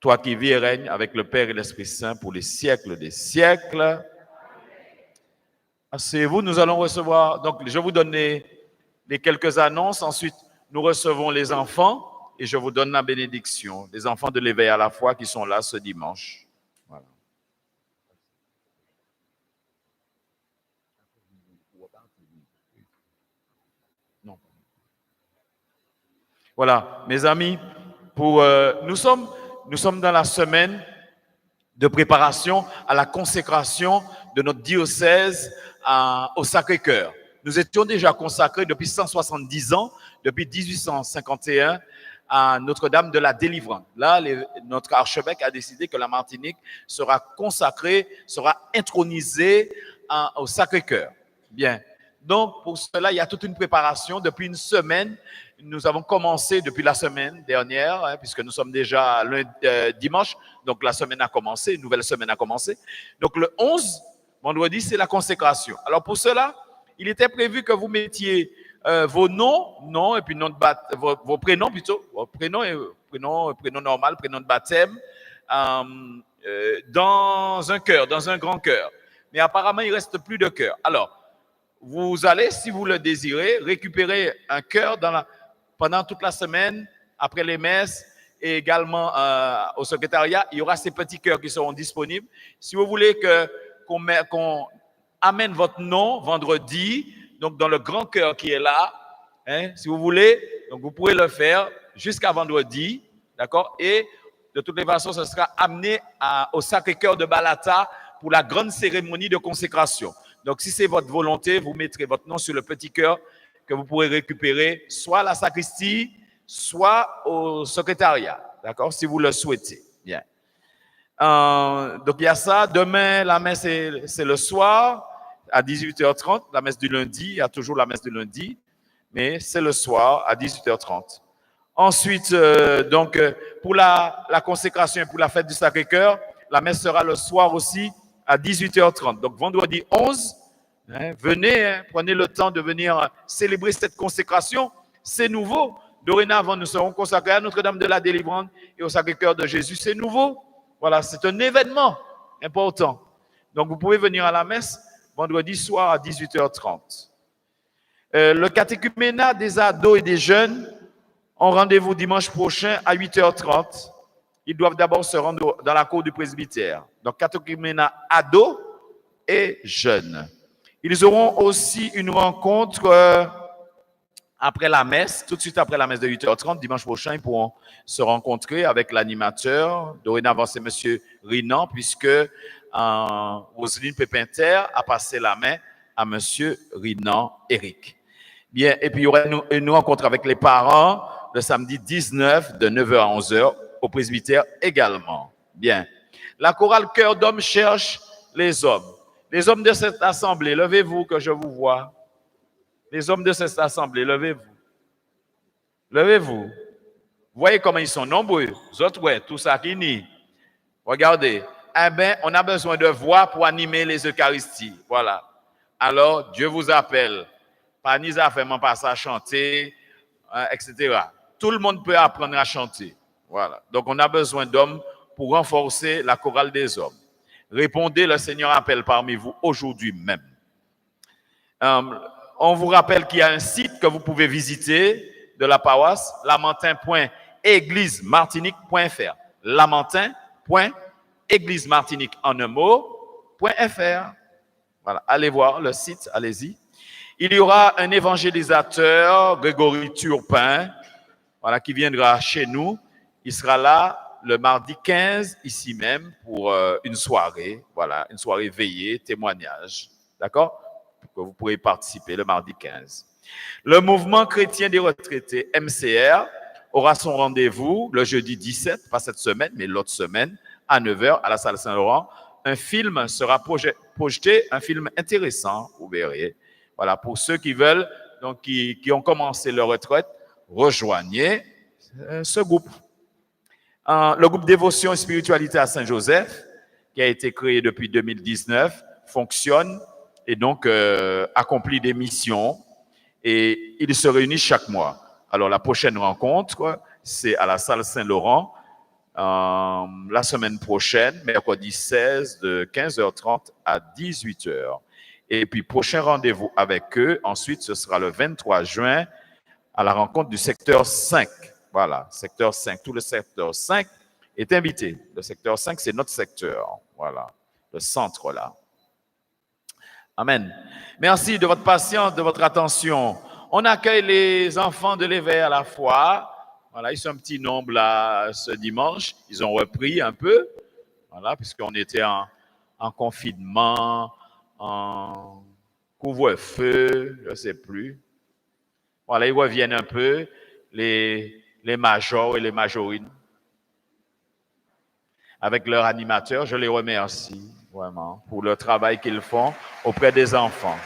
Speaker 1: Toi qui vis et règnes avec le Père et l'Esprit Saint pour les siècles des siècles. Asseyez-vous, nous allons recevoir, donc je vous donne les quelques annonces, ensuite nous recevons les enfants et je vous donne la bénédiction, les enfants de l'éveil à la foi qui sont là ce dimanche. Voilà. Non. Voilà, mes amis, nous sommes dans la semaine de préparation à la consécration de notre diocèse au Sacré-Cœur. Nous étions déjà consacrés depuis 170 ans, depuis 1851, à Notre-Dame de la Délivrance. Là, notre archevêque a décidé que la Martinique sera consacrée, sera intronisée au Sacré-Cœur. Bien. Donc, pour cela, il y a toute une préparation. Depuis une semaine, nous avons commencé depuis la semaine dernière, puisque nous sommes déjà dimanche, donc la semaine a commencé, une nouvelle semaine a commencé. Donc, le 11, vendredi, c'est la consécration. Alors, pour cela, il était prévu que vous mettiez vos noms et puis vos prénoms plutôt, vos prénom normal, prénom de baptême, dans un cœur, dans un grand cœur. Mais apparemment, il ne reste plus de cœur. Alors, vous allez, si vous le désirez, récupérer un cœur pendant toute la semaine, après les messes, et également au secrétariat. Il y aura ces petits cœurs qui seront disponibles. Si vous voulez qu'on amène votre nom vendredi, donc dans le grand cœur qui est là, si vous voulez, donc vous pourrez le faire jusqu'à vendredi, d'accord? Et de toutes les façons, ce sera amené au Sacré-Cœur de Balata pour la grande cérémonie de consécration. Donc, si c'est votre volonté, vous mettrez votre nom sur le petit cœur que vous pourrez récupérer soit à la sacristie, soit au secrétariat, d'accord, si vous le souhaitez. Bien. Donc, il y a ça. Demain, la messe, c'est le soir à 18h30. La messe du lundi, il y a toujours la messe du lundi, mais c'est le soir à 18h30. Ensuite, donc, pour la consécration et pour la fête du Sacré-Cœur, la messe sera le soir aussi à 18h30. Donc, vendredi 11, venez, prenez le temps de venir célébrer cette consécration. C'est nouveau. Dorénavant, nous serons consacrés à Notre-Dame de la Délivrance et au Sacré-Cœur de Jésus. C'est nouveau. Voilà, c'est un événement important. Donc, vous pouvez venir à la messe vendredi soir à 18h30. Le catéchuménat des ados et des jeunes ont rendez-vous dimanche prochain à 8h30. Ils doivent d'abord se rendre dans la cour du presbytère. Donc, catéchuménat ados et jeunes. Ils auront aussi une rencontre après la messe, tout de suite après la messe de 8h30. Dimanche prochain, ils pourront se rencontrer avec l'animateur. Dorénavant, c'est M. Rinan, puisque Roselyne Pépinter a passé la main à M. Rinan Éric. Bien, et puis il y aura une rencontre avec les parents le samedi 19 de 9h à 11h au presbytère également. Bien. La chorale Cœur d'homme cherche les hommes. Les hommes de cette assemblée, levez-vous que je vous vois. Les hommes de cette assemblée, levez-vous. Levez-vous. Voyez comment ils sont nombreux. Vous autres, ouais, tout ça qui nie. Regardez. Eh bien, on a besoin de voix pour animer les Eucharisties. Voilà. Alors, Dieu vous appelle. Pas ni à faire mon passage à chanter, etc. Tout le monde peut apprendre à chanter. Voilà. Donc, on a besoin d'hommes pour renforcer la chorale des hommes. Répondez, le Seigneur appelle parmi vous aujourd'hui même. On vous rappelle qu'il y a un site que vous pouvez visiter de la paroisse, lamentin.églisemartinique.fr. Lamentin.églisemartinique en un mot.fr. Voilà, allez voir le site, allez-y. Il y aura un évangélisateur, Grégory Turpin, voilà, qui viendra chez nous. Il sera là le mardi 15, ici même, pour une soirée, voilà, une soirée veillée, témoignage, d'accord? Que vous pourrez participer le mardi 15. Le mouvement chrétien des retraités, MCR, aura son rendez-vous le jeudi 17, pas cette semaine, mais l'autre semaine, à 9h, à la salle Saint-Laurent. Un film sera projeté, un film intéressant, vous verrez. Voilà, pour ceux qui veulent, donc qui ont commencé leur retraite, rejoignez ce groupe. Le groupe Dévotion et Spiritualité à Saint-Joseph, qui a été créé depuis 2019, fonctionne et donc accomplit des missions et il se réunit chaque mois. Alors la prochaine rencontre, c'est à la salle Saint-Laurent la semaine prochaine, mercredi 16 de 15h30 à 18h. Et puis prochain rendez-vous avec eux, ensuite ce sera le 23 juin à la rencontre du secteur 5. Voilà, secteur 5, tout le secteur 5 est invité. Le secteur 5, c'est notre secteur, voilà, le centre là. Amen. Merci de votre patience, de votre attention. On accueille les enfants de l'éveil à la foi. Voilà, ils sont un petit nombre là ce dimanche. Ils ont repris un peu, voilà, puisqu'on était en confinement, en couvre-feu, je ne sais plus. Voilà, ils reviennent un peu, les majors et les majorines. Avec leur animateur, je les remercie vraiment pour le travail qu'ils font auprès des enfants.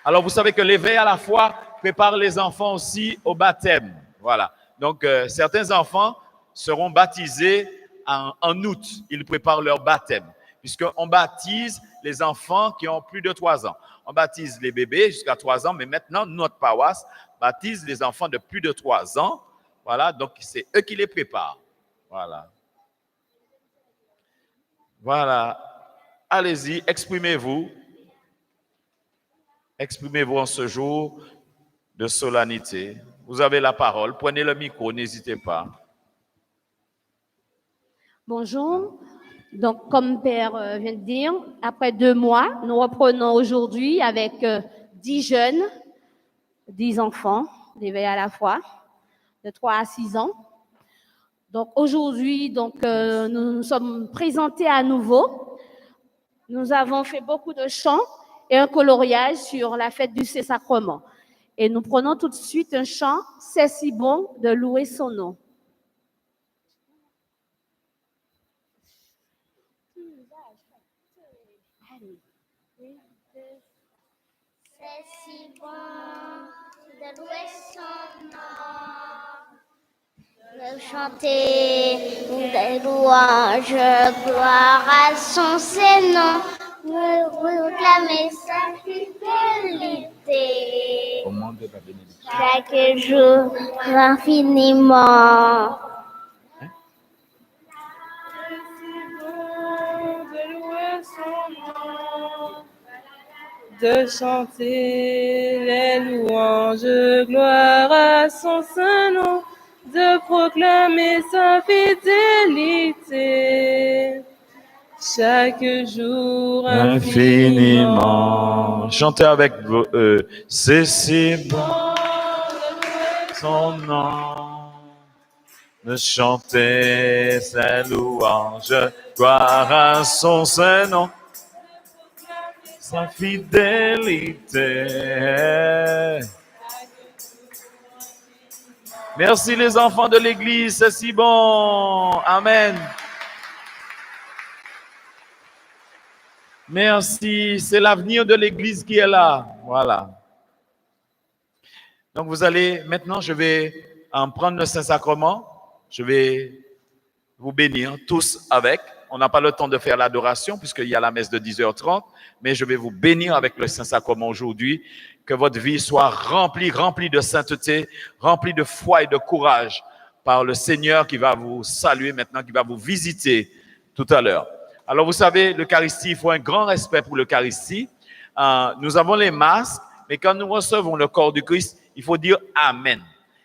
Speaker 1: Alors, vous savez que l'éveil à la foi prépare les enfants aussi au baptême. Voilà. Donc, certains enfants seront baptisés en août. Ils préparent leur baptême. Puisqu'on baptise les enfants qui ont plus de 3 ans. On baptise les bébés jusqu'à 3 ans, mais maintenant, notre paroisse baptise les enfants de plus de 3 ans. Voilà, donc c'est eux qui les préparent. Voilà. Voilà. Allez-y, exprimez-vous. Exprimez-vous en ce jour de solennité. Vous avez la parole. Prenez le micro, n'hésitez pas.
Speaker 8: Bonjour. Donc, comme Père vient de dire, après 2 mois, nous reprenons aujourd'hui avec 10 jeunes, 10 enfants d'éveil à la foi, de 3 à 6 ans. Donc, aujourd'hui, nous nous sommes présentés à nouveau. Nous avons fait beaucoup de chants et un coloriage sur la fête du Saint-Sacrement. Et nous prenons tout de suite un chant « C'est si bon de louer son nom ».
Speaker 9: C'est si bon de louer son nom, de chanter des louanges, gloire à son Saint-Nom, de proclamer sa fidélité. Chaque jour infiniment.
Speaker 5: De chanter les louanges, gloire à son Saint-Nom, de proclamer sa fidélité, chaque jour infiniment.
Speaker 1: Chantez avec eux, c'est si bon son nom, de chanter ses louanges, gloire à son Saint-Nom. Sa fidélité, Merci les enfants de l'église, c'est si bon. Amen. Merci, c'est l'avenir de l'église qui est là. Voilà. Donc vous allez, maintenant je vais en prendre le Saint-Sacrement. Je vais vous bénir tous avec. On n'a pas le temps de faire l'adoration puisqu'il y a la messe de 10h30, mais je vais vous bénir avec le Saint-Sacrement aujourd'hui. Que votre vie soit remplie de sainteté, remplie de foi et de courage par le Seigneur qui va vous saluer maintenant, qui va vous visiter tout à l'heure. Alors vous savez, l'Eucharistie, il faut un grand respect pour l'Eucharistie. Nous avons les masques, mais quand nous recevons le corps du Christ, il faut dire Amen.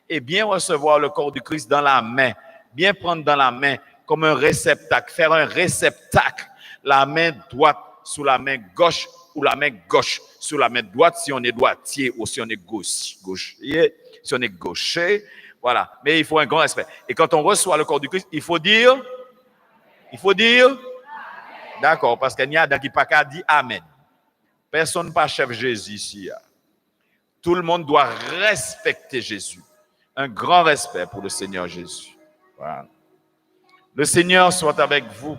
Speaker 1: Et bien recevoir le corps du Christ dans la main, bien prendre dans la main comme un réceptacle, faire un réceptacle, la main droite sous la main gauche ou la main gauche sur la main droite si on est droitier ou si on est gaucher, si on est gaucher, voilà. Mais il faut un grand respect. Et quand on reçoit le corps du Christ, il faut dire, d'accord, parce qu'il y a qui pas qu'à dire Amen. Personne pas chef Jésus ici. Tout le monde doit respecter Jésus. Un grand respect pour le Seigneur Jésus. Voilà. Le Seigneur soit avec vous.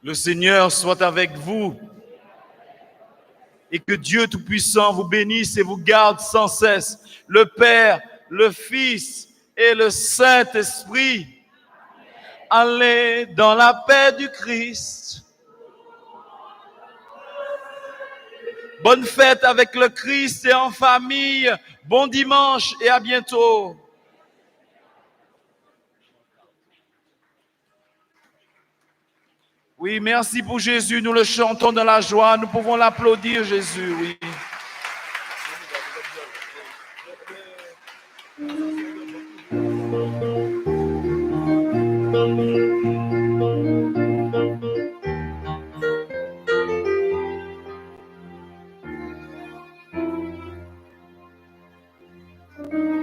Speaker 1: Le Seigneur soit avec vous et que Dieu Tout-Puissant vous bénisse et vous garde sans cesse. Le Père, le Fils et le Saint-Esprit. Allez dans la paix du Christ. Bonne fête avec le Christ et en famille. Bon dimanche et à bientôt. Oui, merci pour Jésus. Nous le chantons dans la joie. Nous pouvons l'applaudir, Jésus. Oui.
Speaker 9: Amen.